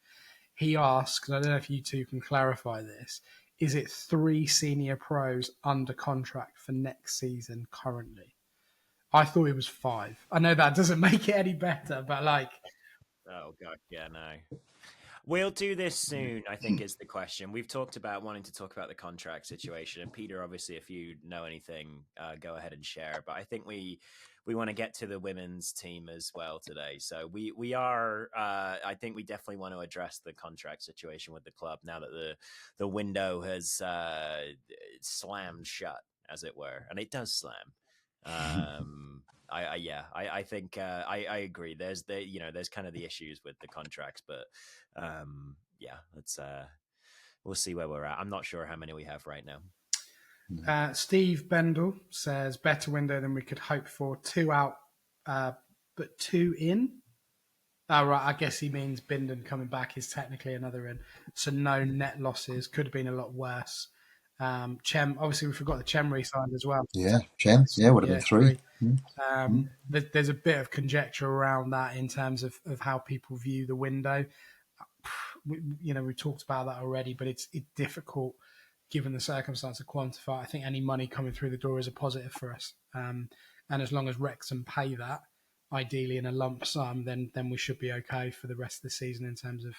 He asks, and I don't know if you two can clarify this, is it 3 senior pros under contract for next season currently? I thought it was 5. I know that doesn't make it any better, but like... Oh, God, yeah, no. We'll do this soon, I think, is the question. We've talked about wanting to talk about the contract situation. And Peter, obviously, if you know anything, go ahead and share. But I think we want to get to the women's team as well today. So we are, I think we definitely want to address the contract situation with the club now that the window has slammed shut. as it were, and it does slam. I think I agree. There's kind of the issues with the contracts, but let's we'll see where we're at. I'm not sure how many we have right now. Steve Bendel says better window than we could hope for. 2 out, but 2 in. Oh, right. I guess he means Bindon coming back is technically another in. So no net losses. Could have been a lot worse. Chem, obviously we forgot the Chem re-signed as well. Yeah, Chem. Yeah, would have been 3. There's a bit of conjecture around that in terms of how people view the window. We've talked about that already, but it's difficult given the circumstance to quantify. I think any money coming through the door is a positive for us. And as long as Wrexham pay that, ideally in a lump sum, then we should be okay for the rest of the season in terms of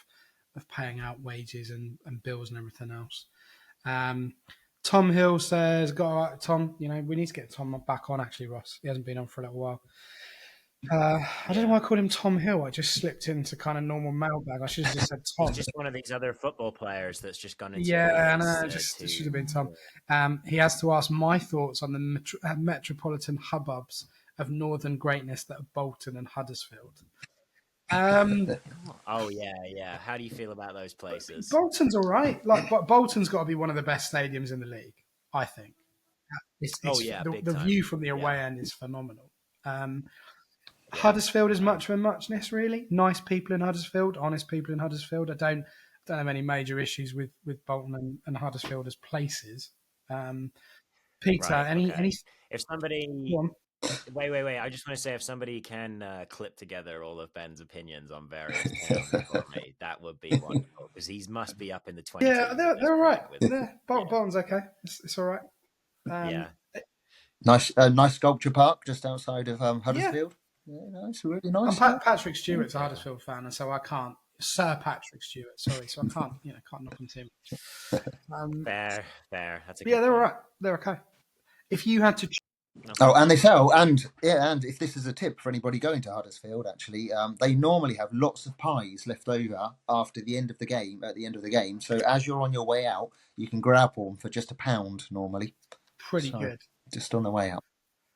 paying out wages and bills and everything else. Tom Hill says, Tom, we need to get Tom back on, actually, Ross. He hasn't been on for a little while. I don't know why I called him Tom Hill. I just slipped into kind of normal mailbag. I should have just said Tom. He's just one of these other football players that's just gone into it should have been Tom. He has to ask my thoughts on the metropolitan hubbubs of northern greatness that are Bolton and Huddersfield. Oh yeah. How do you feel about those places? Bolton's all right. Bolton's got to be one of the best stadiums in the league, I think. The view from the away end is phenomenal. Huddersfield is much of a muchness, really. Nice people in Huddersfield, honest people in Huddersfield. I don't have any major issues with Bolton and Huddersfield as places. Peter, any? If somebody, wait. I just want to say, if somebody can clip together all of Ben's opinions on various towns for me, that would be wonderful, because he must be up in the 20s. Yeah, they're all right. Bolton's okay. It's all right. Nice sculpture park just outside of Huddersfield. Yeah, it's really nice. Patrick Stewart's a Huddersfield fan, and so I can't. Sir Patrick Stewart, sorry, so I can't knock him too much. Fair. That's they're all right. They're okay. If you had to. And they sell, and if this is a tip for anybody going to Huddersfield, actually, they normally have lots of pies left over after the end of the game. At the end of the game, so as you're on your way out, you can grab one for just £1 normally. Pretty good. Just on the way out.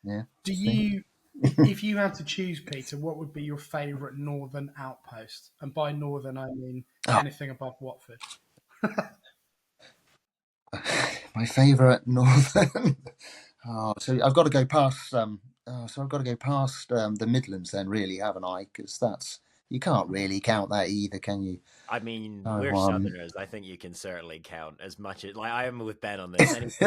Yeah. Do you? If you had to choose, Peter, what would be your favourite northern outpost? And by northern, I mean anything above Watford. My favourite northern. So I've got to go past. The Midlands, then, really, haven't I? Because you can't really count that either, can you? I mean, we're Southerners. I think you can certainly count as much as. I am with Ben on this.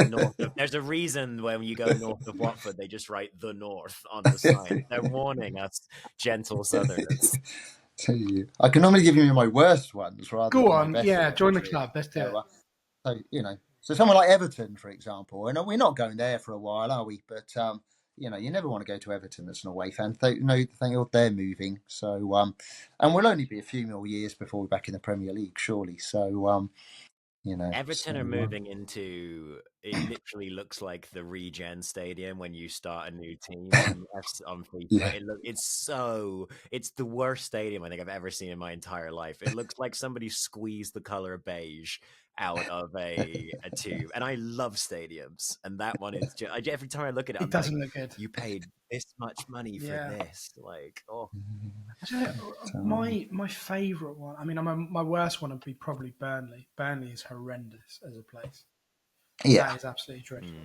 There's a reason when you go north of Watford, they just write the North on the sign. They're warning us, gentle Southerners. I can normally give you my worst ones rather. Go on, join the club. Let's do it. So someone like Everton, for example, and we're not going there for a while, are we? But you never want to go to Everton as an away fan. Thank God they're moving. So, and we'll only be a few more years before we're back in the Premier League, surely. So, Everton are moving into. It literally looks like the Regen Stadium when you start a new team on FIFA. Yeah. It's the worst stadium I think I've ever seen in my entire life. It looks like somebody squeezed the color beige out of a tube, and I love stadiums, and that one is just, every time I look at it, it doesn't look good. You paid this much money for this, my favourite one. I mean, my worst one would be probably Burnley. Burnley is horrendous as a place. Yeah, that is absolutely dreadful.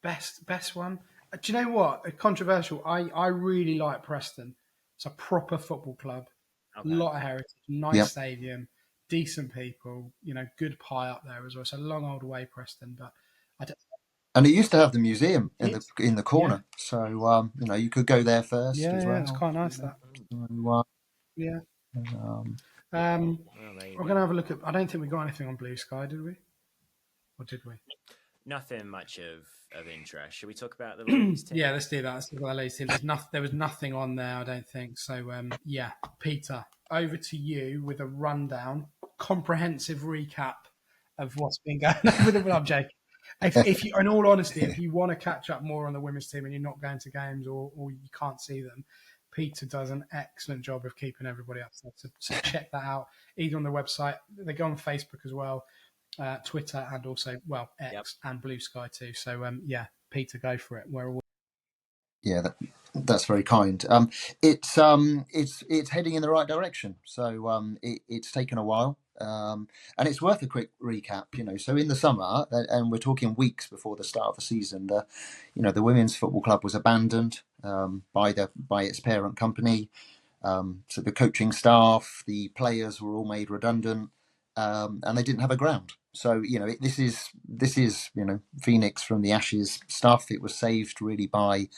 Best one. Do you know what? Controversial. I really like Preston. It's a proper football club. A lot of heritage. Nice stadium. Decent people, good pie up there as well. It's a long old way, Preston, but I don't. And it used to have the museum in the corner, so you could go there first. as well. It's quite nice that. Yeah. We're gonna have a look at. I don't think we got anything on Bluesky, did we? Or did we? Nothing much of interest. Should we talk about the ladies team? Yeah, let's do that. Let's talk about the ladies team. There was nothing on there, I don't think. So, Peter, over to you with a rundown, comprehensive recap of what's been going on with the. I'm joking. If you, in all honesty, if you want to catch up more on the women's team and you're not going to games or you can't see them, Peter does an excellent job of keeping everybody up. So check that out, either on the website. They go on Facebook as well. Twitter, and also X and Bluesky too. So Peter, go for it. We're all... Yeah, that's very kind. It's heading in the right direction. So it's taken a while, and it's worth a quick recap. So in the summer, and we're talking weeks before the start of the season, the women's football club was abandoned by its parent company. So the coaching staff, the players were all made redundant, and they didn't have a ground. So this is Phoenix from the ashes stuff. It was saved really by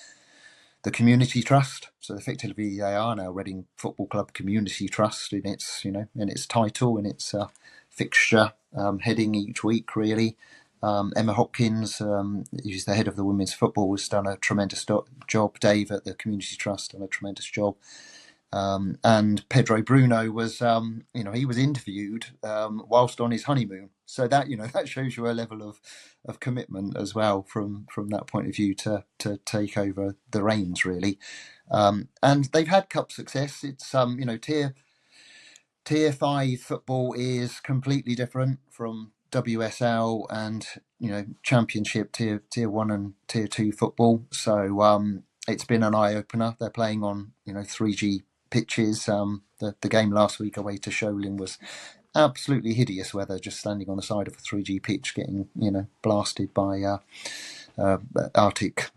the community trust. So effectively, they are now Reading Football Club Community Trust in its title, in its fixture heading each week. Really, Emma Hopkins, who's the head of the women's football, has done a tremendous job. Dave at the Community Trust done a tremendous job. And Pedro Bruno was, he was interviewed whilst on his honeymoon. So that that shows you a level of commitment as well from that point of view to take over the reins really. And they've had cup success. It's tier 5 football is completely different from WSL and Championship tier 1 and tier 2 football. So it's been an eye opener. They're playing on 3G pitches. The game last week away to Sholing was absolutely hideous weather, just standing on the side of a 3G pitch getting blasted by Arctic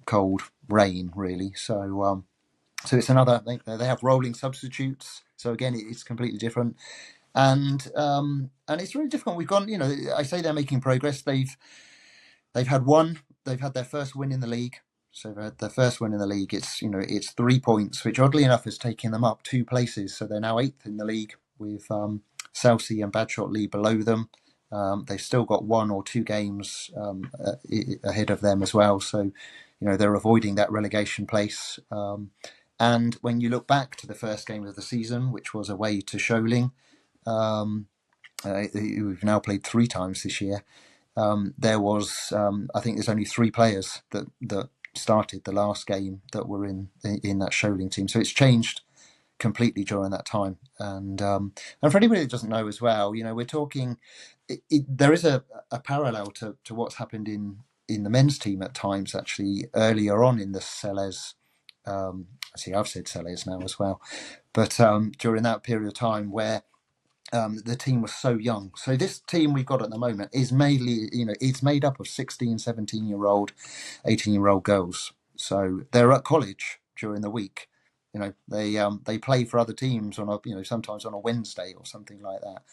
cold rain really. So it's another, they have rolling substitutes, so again it's completely different, and it's really difficult. We've gone, I say they're making progress. They've had their first win in the league. So the first win in the league, it's 3 points, which oddly enough has taken them up 2 places. So they're now 8th in the league with Southsea and Badshot Lee below them. They've still got 1 or 2 games ahead of them as well. So, they're avoiding that relegation place. And when you look back to the first game of the season, which was away to Sholing, we've now played 3 times this year. There was, I think there's only 3 players that started the last game that were in that Sholing team. So it's changed completely during that time. And for anybody that doesn't know as well, we're talking, there is a parallel to what's happened in the men's team at times, actually, earlier on in the Sellers. I've said Sellers now as well. But during that period of time where the team was so young. So this team we've got at the moment is mainly, it's made up of 16, 17-year-old, 18-year-old girls. So they're at college during the week. They play for other teams on sometimes on a Wednesday or something like that.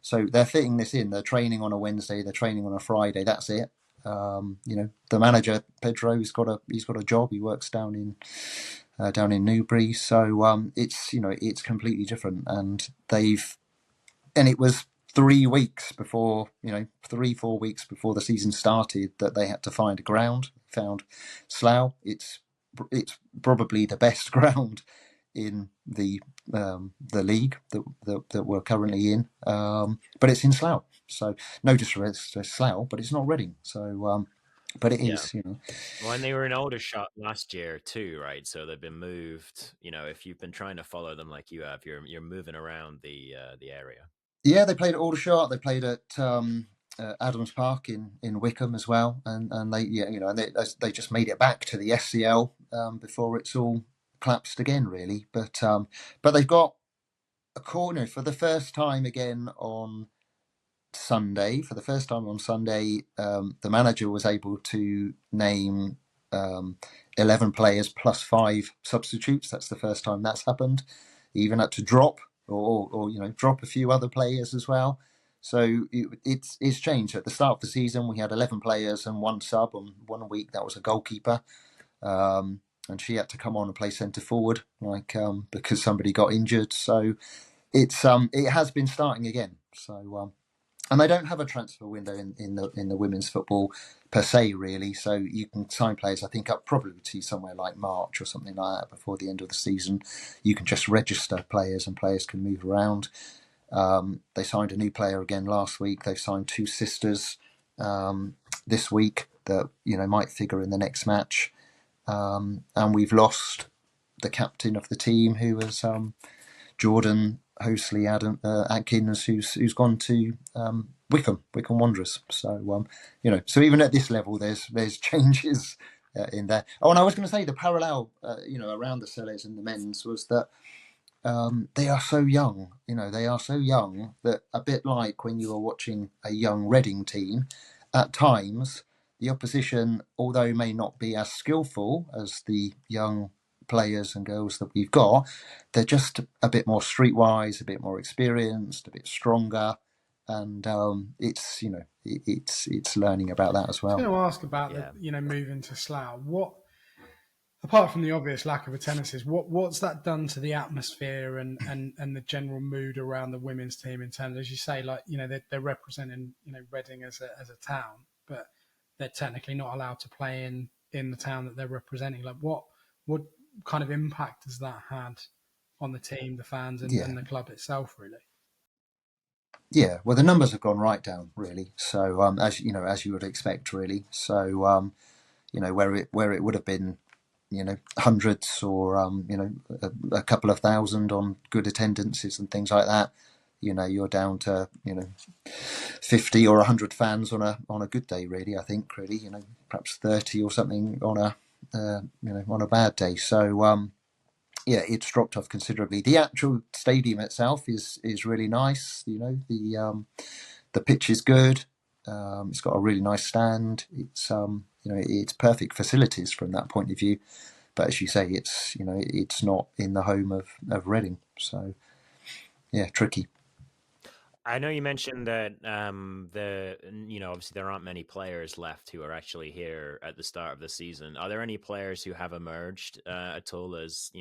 So they're fitting this in. They're training on a Wednesday. They're training on a Friday. That's it. The manager Pedro, he's got a job. He works down in Newbury. So it's completely different. And it was 3 weeks before, 3-4 weeks before the season started that they had to find a ground. Found Slough. It's probably the best ground in the league that we're currently in, but it's in Slough. So no disrespect to Slough, but it's not Reading. So, but it is, Well, and they were in Aldershot last year too, right? So they've been moved. If you've been trying to follow them like you have, you're moving around the area. Yeah, they played at Aldershot. They played at Adams Park in Wickham as well, and they just made it back to the SCL before it's all collapsed again, really. But they've got a corner for the first time again on Sunday. For the first time on Sunday, the manager was able to name 11 players plus 5 substitutes. That's the first time that's happened. He even had to drop or drop a few other players as well. So it's changed. At the start of the season, we had 11 players and 1 sub. On 1 week, that was a goalkeeper, and she had to come on and play centre forward, because somebody got injured. So it has been starting again. So and they don't have a transfer window in the women's football per se, really. So you can sign players, I think, up probably to somewhere like March or something like that before the end of the season. You can just register players and players can move around. They signed a new player again last week. They've signed 2 sisters this week that might figure in the next match. And we've lost the captain of the team, who was Jordan Hosley Atkins, who's gone to Wycombe Wanderers. So so even at this level, there's changes in there. Oh, and I was going to say the parallel, around the Sellers and the men's was that they are so young. They are so young that a bit like when you are watching a young Reading team, at times the opposition, although may not be as skillful as the young players and girls that we've got, they're just a bit more streetwise, a bit more experienced, a bit stronger, and it's learning about that as I was well. going to ask about the moving to Slough. What, apart from the obvious lack of attendances, what's that done to the atmosphere and the general mood around the women's team in terms, as you say, like they're representing Reading as a town, but they're technically not allowed to play in the town that they're representing. Like what kind of impact has that had on the team, the fans, and the club itself, really? Yeah, well, the numbers have gone right down, really. So, as you would expect, really. So, where it would have been, hundreds or a couple of thousand on good attendances and things like that, you're down to 50 or 100 fans on a good day, really. I think, really, perhaps 30 or something on a bad day. So, it's dropped off considerably. The actual stadium itself is really nice. The pitch is good. It's got a really nice stand. It's it's perfect facilities from that point of view. But as you say, it's not in the home of Reading. So tricky. I know you mentioned that obviously there aren't many players left who are actually here at the start of the season. Are there any players who have emerged at all as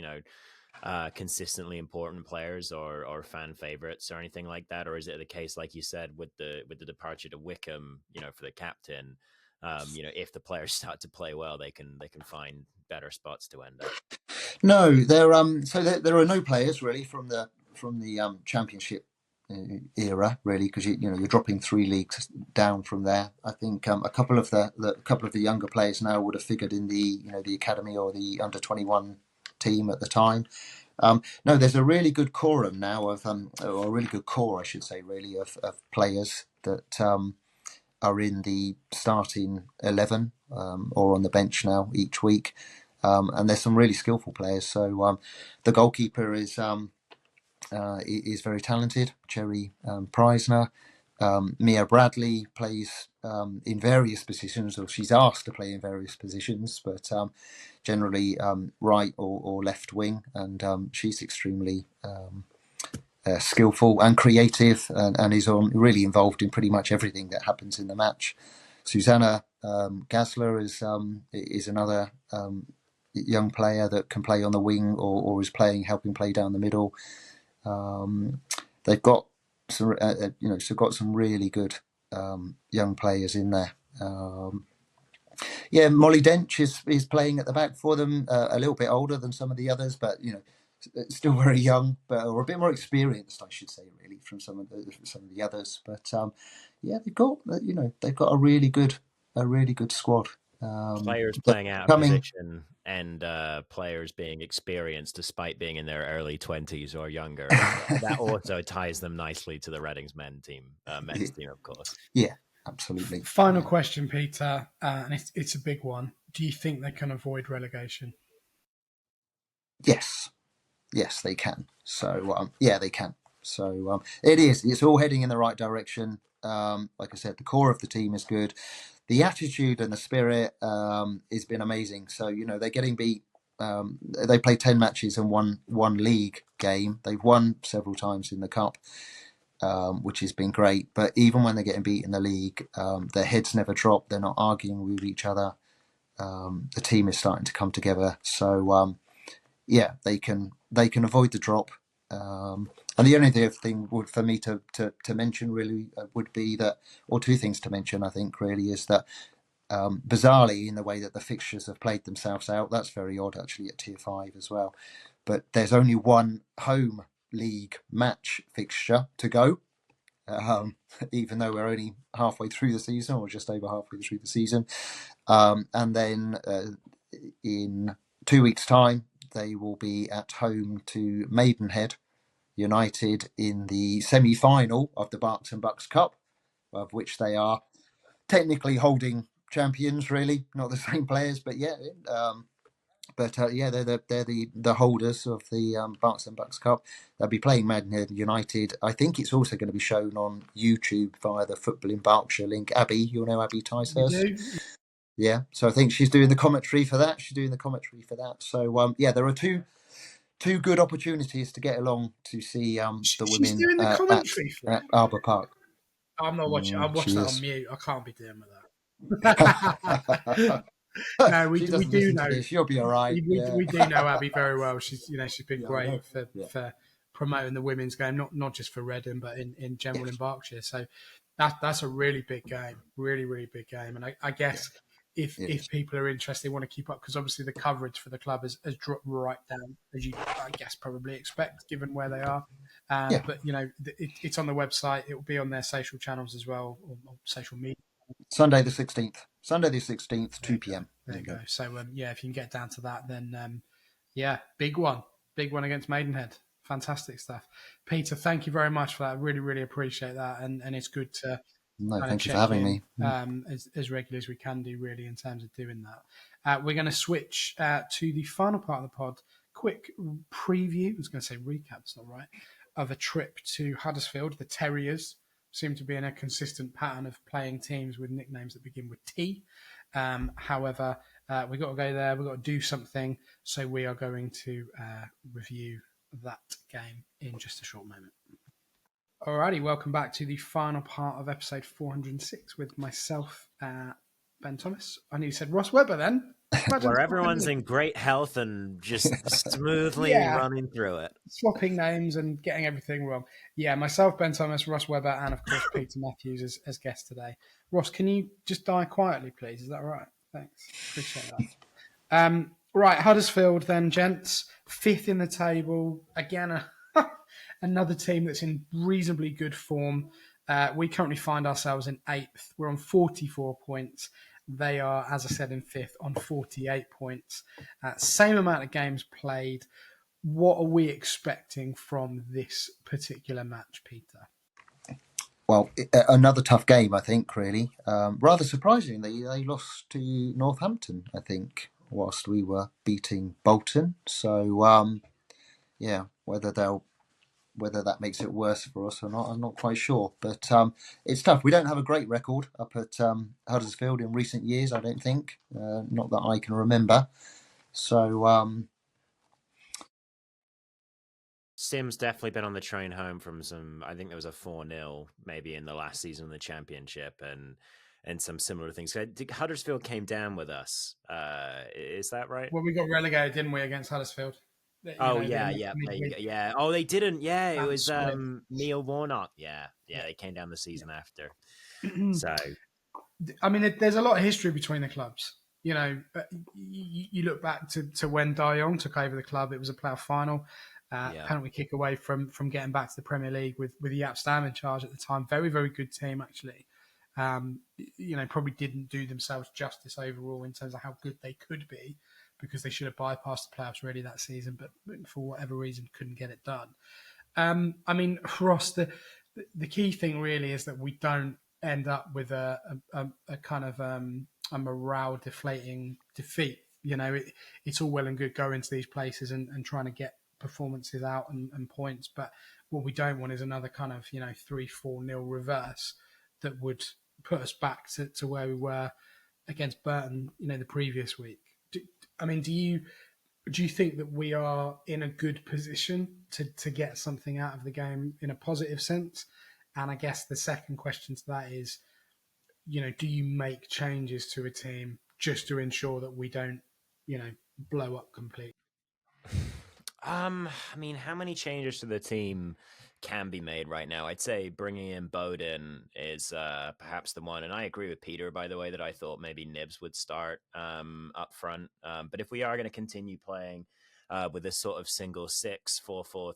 consistently important players or fan favorites or anything like that, or is it the case, like you said, with the departure to Wycombe, for the captain, if the players start to play well, they can find better spots to end up? No, there there are no players really from the Championship era, really, because you're dropping 3 leagues down from there. I think a couple of the younger players now would have figured in the the academy or the under-21 team at the time. No, there's a really good quorum now of or a really good core, I should say, really, of players that are in the starting 11 or on the bench now each week. And there's some really skillful players. So the goalkeeper is very talented, Cherry Preisner. Mia Bradley plays in various positions, or she's asked to play in various positions, but generally right or left wing, and she's extremely skillful and creative, and is really involved in pretty much everything that happens in the match. Susanna Gasler is another young player that can play on the wing or is helping play down the middle. They've got some, got some really good young players in there. Molly Dench is playing at the back for them, a little bit older than some of the others, but still very young, or a bit more experienced, I should say, really, from some of the others. But they've got a really good squad. Players playing out of position and players being experienced despite being in their early 20s or younger. That also ties them nicely to the Reading's men's team, of course. Yeah, absolutely. Final question, Peter, and it's a big one. Do you think they can avoid relegation? Yes, they can. So they can. So it's all heading in the right direction. Like I said, the core of the team is good. The attitude and the spirit has been amazing. So they're getting beat. They played 10 matches and won one league game. They've won several times in the cup, which has been great. But even when they're getting beat in the league, their heads never drop. They're not arguing with each other. The team is starting to come together. So they can avoid the drop. And the only thing for me to mention really would be that, or two things to mention, I think, really, is that bizarrely, in the way that the fixtures have played themselves out, that's very odd actually at Tier 5 as well. But there's only one home league match fixture to go, even though we're only halfway through the season, or just over halfway through the season. And then in 2 weeks' time, they will be at home to Maidenhead United in the semi-final of the Berks and Bucks Cup, of which they are technically holding champions. Really, not the same players, but yeah. Yeah, they're the holders of the Berks and Bucks Cup. They'll be playing Maidenhead United. I think it's also going to be shown on YouTube via the Football in Berkshire link. Abby, you'll know Abby Tilehurst. Yeah, so I think she's doing the commentary for that. So yeah, there are two good opportunities to get along to see the women. She's doing the commentary at Arbor Park. I'm not watching. I'll watch that on mute. I can't be doing with that. No, we do know. She'll be all right. We do know Abby very well. She's been great for promoting the women's game, not just for Reading, but in general in Berkshire. So that's a really big game, really big game. And I guess if people are interested, want to keep up, because obviously the coverage for the club has dropped right down, as you I guess probably expect, given where they are. But it's on the website. It will be on their social channels as well, or social media. Sunday the 16th, 2 p.m. There you go. So if you can get down to that, then big one against Maidenhead. Fantastic stuff, Peter. Thank you very much for that. Really appreciate that, and it's good to thank you for having me. As regularly as we can do, really, in terms of doing that. We're going to switch to the final part of the pod. Quick preview. I was going to say recap. It's not right. Of a trip to Huddersfield. The Terriers seem to be in a consistent pattern of playing teams with nicknames that begin with T. However, we've got to go there. We've got to do something. So we are going to review that game in just a short moment. Alrighty, welcome back to the final part of episode 406 with myself, Ben Thomas. I knew you said Ross Webber then. Where everyone's in great health and just smoothly running through it. Swapping names and getting everything wrong. Yeah, myself, Ben Thomas, Ross Webber, and of course Peter Matthews as guest today. Ross, can you just die quietly, please? Is that all right? Thanks. Appreciate that. Right, Huddersfield then, gents. 5th in the table. Again, another team that's in reasonably good form. We currently find ourselves in 8th. We're on 44 points. They are, as I said, in 5th on 48 points. Same amount of games played. What are we expecting from this particular match, Peter? Well, another tough game, I think, really. Rather surprisingly, they lost to Northampton, I think, whilst we were beating Bolton. So, whether that makes it worse for us or not, I'm not quite sure. But it's tough. We don't have a great record up at Huddersfield in recent years, I don't think. Not that I can remember. So... Sim's definitely been on the train home from I think there was a 4-0 maybe in the last season of the Championship and some similar things. Huddersfield came down with us. Is that right? Well, we got relegated, didn't we, against Huddersfield? Yeah. Oh, they didn't. Yeah, it was Neil Warnock. Yeah, they came down the season after. So, I mean, there's a lot of history between the clubs. You look back to when Da Young took over the club. It was a playoff final. Penalty kick away from getting back to the Premier League with Jaap Stam in charge at the time. Very, very good team, actually. Probably didn't do themselves justice overall in terms of how good they could be, because they should have bypassed the playoffs really that season, but for whatever reason couldn't get it done. I mean, Ross, the key thing really is that we don't end up with a kind of a morale deflating defeat. It's all well and good going to these places and trying to get performances out and points, but what we don't want is another kind of 3-4-0 reverse that would put us back to where we were against Burton the previous week. Do you think that we are in a good position to get something out of the game in a positive sense? And I guess the second question to that is, do you make changes to a team just to ensure that we don't blow up completely? I mean, how many changes to the team can be made right now? I'd say bringing in Bodin is perhaps the one. And I agree with Peter, by the way, that I thought maybe Nibs would start up front. But if we are going to continue playing with this sort of single 6-4-4, 4-4,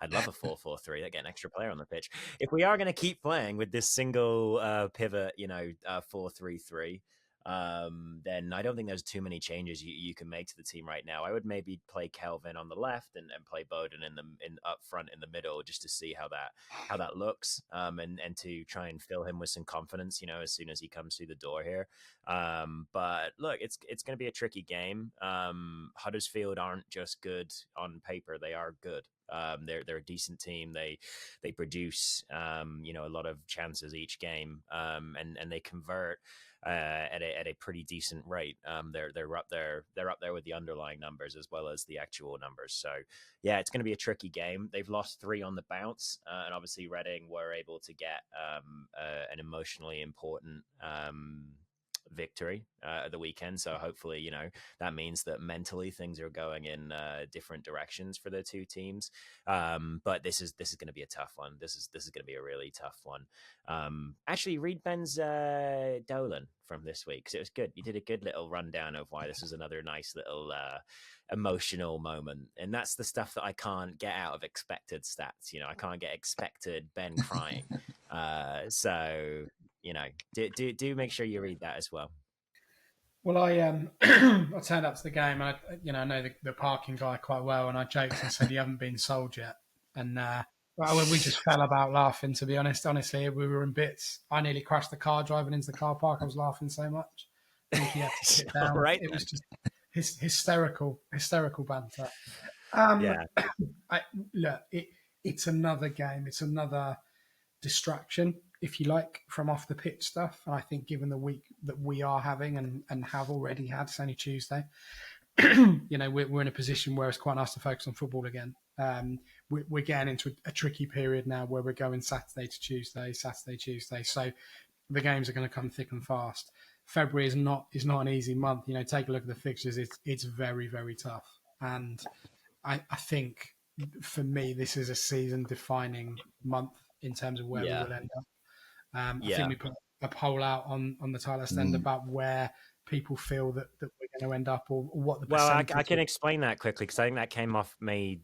I'd love a 4-4-3. That get an extra player on the pitch. If we are going to keep playing with this single pivot, 4-3-3. then I don't think there's too many changes you can make to the team right now. I would maybe play Kelvin on the left and play Bodin in up front in the middle just to see how that looks, and to try and fill him with some confidence, as soon as he comes through the door here. But look, it's going to be a tricky game. Huddersfield aren't just good on paper; they are good. They're a decent team. They produce a lot of chances each game, and they convert at a pretty decent rate. They're up there. They're up there with the underlying numbers as well as the actual numbers. So yeah, it's going to be a tricky game. They've lost 3 on the bounce, and obviously Reading were able to get an emotionally important victory at the weekend. So hopefully, that means that mentally things are going in different directions for the two teams. But this is going to be a tough one. This is going to be a really tough one. Actually, read Ben's Dolan from this week, because it was good. You did a good little rundown of why this was another nice little emotional moment, and that's the stuff that I can't get out of expected stats. I can't get expected Ben crying. So do make sure you read that as well. Well, I I turned up to the game, and I know the parking guy quite well, and I joked and said he haven't been sold yet, and we just fell about laughing. To be honest, honestly, we were in bits. I nearly crashed the car driving into the car park. I was laughing so much. I think he had to sit down. Right, it was just hysterical banter. Yeah. Look, it's another game. It's another distraction, if you like, from off the pitch stuff. And I think given the week that we are having and have already had, it's only Tuesday, we're in a position where it's quite nice to focus on football again. We're getting into a tricky period now where we're going Saturday to Tuesday. So the games are going to come thick and fast. February is not an easy month. Take a look at the fixtures. It's very, very tough. And I think for me, this is a season defining month in terms of where we will end up. I think we put a poll out on the Tilehurst end about where people feel that we're going to end up, or what the percentage. Well, I can explain that quickly, because I think that came off me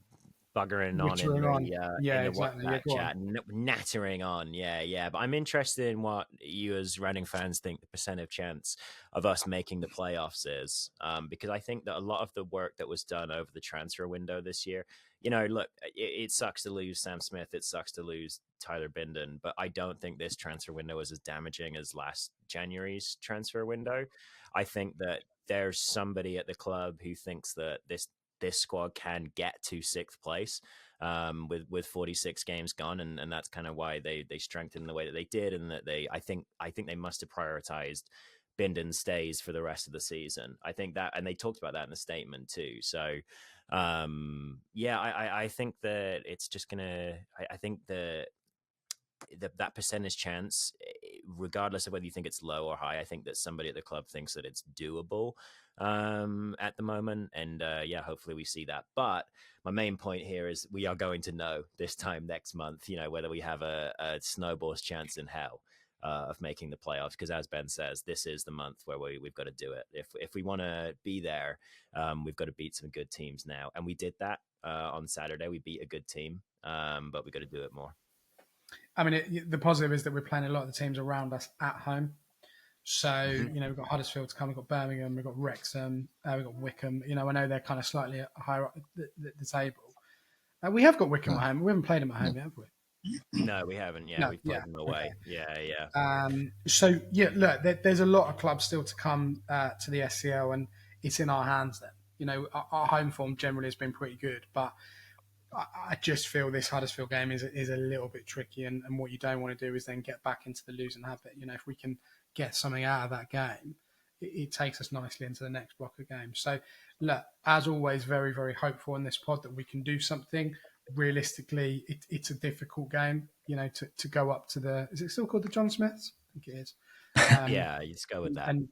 buggering on in the WhatsApp chat, nattering on. Yeah. But I'm interested in what you as Reading fans think the percentage chance of us making the playoffs is, because I think that a lot of the work that was done over the transfer window this year, look, it sucks to lose Sam Smith. It sucks to lose Tyler Bindon, but I don't think this transfer window is as damaging as last January's transfer window. I think that there's somebody at the club who thinks that this squad can get to 6th place with 46 games gone, and that's kind of why they strengthened the way that they did, and that I think they must have prioritized Bindon stays for the rest of the season. I think that, and they talked about that in the statement too. So I think that it's just gonna. I think that percentage chance, regardless of whether you think it's low or high, I think that somebody at the club thinks that it's doable at the moment, and hopefully we see that. But my main point here is we are going to know this time next month, whether we have a snowball's chance in hell of making the playoffs, because as Ben says, this is the month where we've got to do it. If we want to be there, we've got to beat some good teams now, and we did that on Saturday. We beat a good team, but we've got to do it more. I mean, the positive is that we're playing a lot of the teams around us at home. So, we've got Huddersfield to come, we've got Birmingham, we've got Wrexham, we've got Wickham. I know they're kind of slightly higher up the table. We have got Wickham at home. We haven't played them at home yet, have we? No, we haven't. Yeah, we've played them away. Okay. Yeah. Look, there's a lot of clubs still to come to the SCL, and it's in our hands then. Our home form generally has been pretty good, but I just feel this Huddersfield game is a little bit tricky, and what you don't want to do is then get back into the losing habit. If we can get something out of that game, it takes us nicely into the next block of games. So, look, as always, very, very hopeful in this pod that we can do something. Realistically, it's a difficult game, to go up to the... Is it still called the John Smiths? I think it is. Yeah, you just go with that. And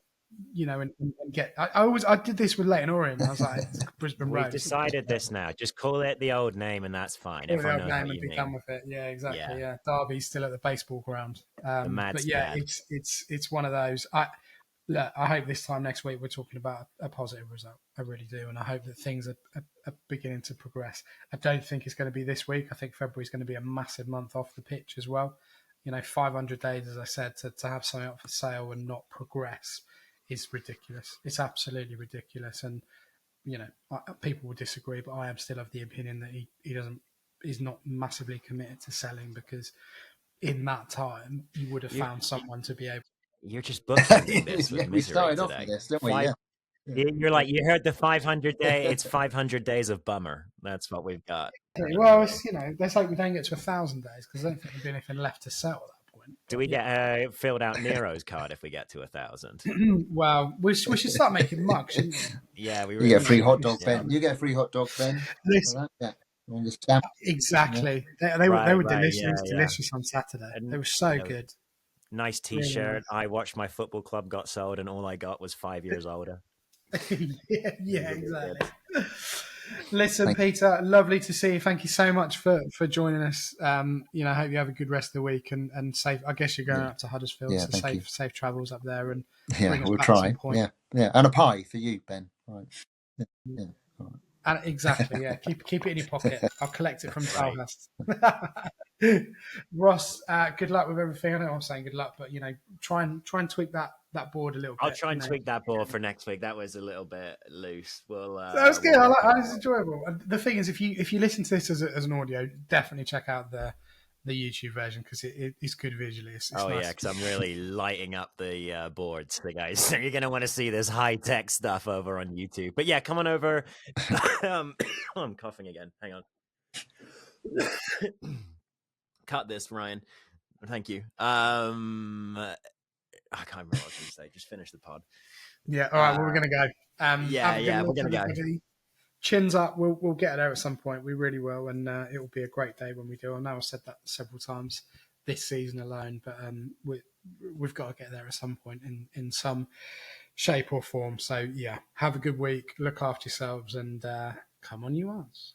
get... I did this with Leighton Orient. I was like, Brisbane Road. We've decided this now. Just call it the old name, and that's fine. Everyone knows what you mean. Done with it. Yeah, exactly. Yeah. Derby's still at the baseball ground. But yeah, it's one of those. I hope this time next week we're talking about a positive result. I really do, and I hope that things are beginning to progress. I don't think it's going to be this week. I think February is going to be a massive month off the pitch as well. 500 days, as I said, to have something up for sale and not progress is ridiculous. It's absolutely ridiculous. And, you know, people will disagree, but I am still of the opinion that he's not massively committed to selling, because in that time you would have found someone to be able. You're just bookending this with Yeah, we misery started off today. with this, didn't we? Yeah. You're like, you heard the 500 day. It's 500 days of bummer. That's what we've got. Well, it's, you know, let's hope we don't get to 1,000 days, because I don't think there'll be anything left to sell at that point. Do we get filled out Nero's card if we get to 1,000? Well, we should start making mugs, shouldn't we? Yeah, we You really get a free should. hot dog, Yeah. Ben. You get a free hot dog, Ben. Listen, Yeah. On the stamp. exactly. Yeah. They were Right, delicious. yeah, It was delicious on Saturday. And, they were so you know, good. Nice Really T-shirt. nice. I watched my football club got sold, and all I got was 5 years older. yeah, exactly. Listen, Peter, lovely to see you. Thank you so much for joining us. You know, I hope you have a good rest of the week and safe. I guess you're going up to Huddersfield, Yeah, so safe travels up there, and yeah, we'll try. Yeah, and a pie for you, Ben. Right. Yeah. All right. And exactly, yeah. Keep it in your pocket. I'll collect it from Tilehurst. Ross, good luck with everything. I know I'm saying good luck, but you know, try and tweak that board a little bit. I'll try and tweak that board for next week. That was a little bit loose. That was good. I like. It was enjoyable. And the thing is, if you listen to this as an audio, definitely check out the YouTube version, because it's good visually. It's nice. Yeah, because I'm really lighting up the boards, the guys. So you're gonna want to see this high tech stuff over on YouTube. But yeah, come on over. I'm coughing again. Hang on. Cut this, Ryan. Thank you. I can't remember what I was going to say. Just finish the pod. Yeah. All right. Well, we're going to go. We're going to go. Chins up. We'll get there at some point. We really will, and it will be a great day when we do. I know I've said that several times this season alone, but we've got to get there at some point in some shape or form. So yeah, have a good week. Look after yourselves, and come on, you Arts.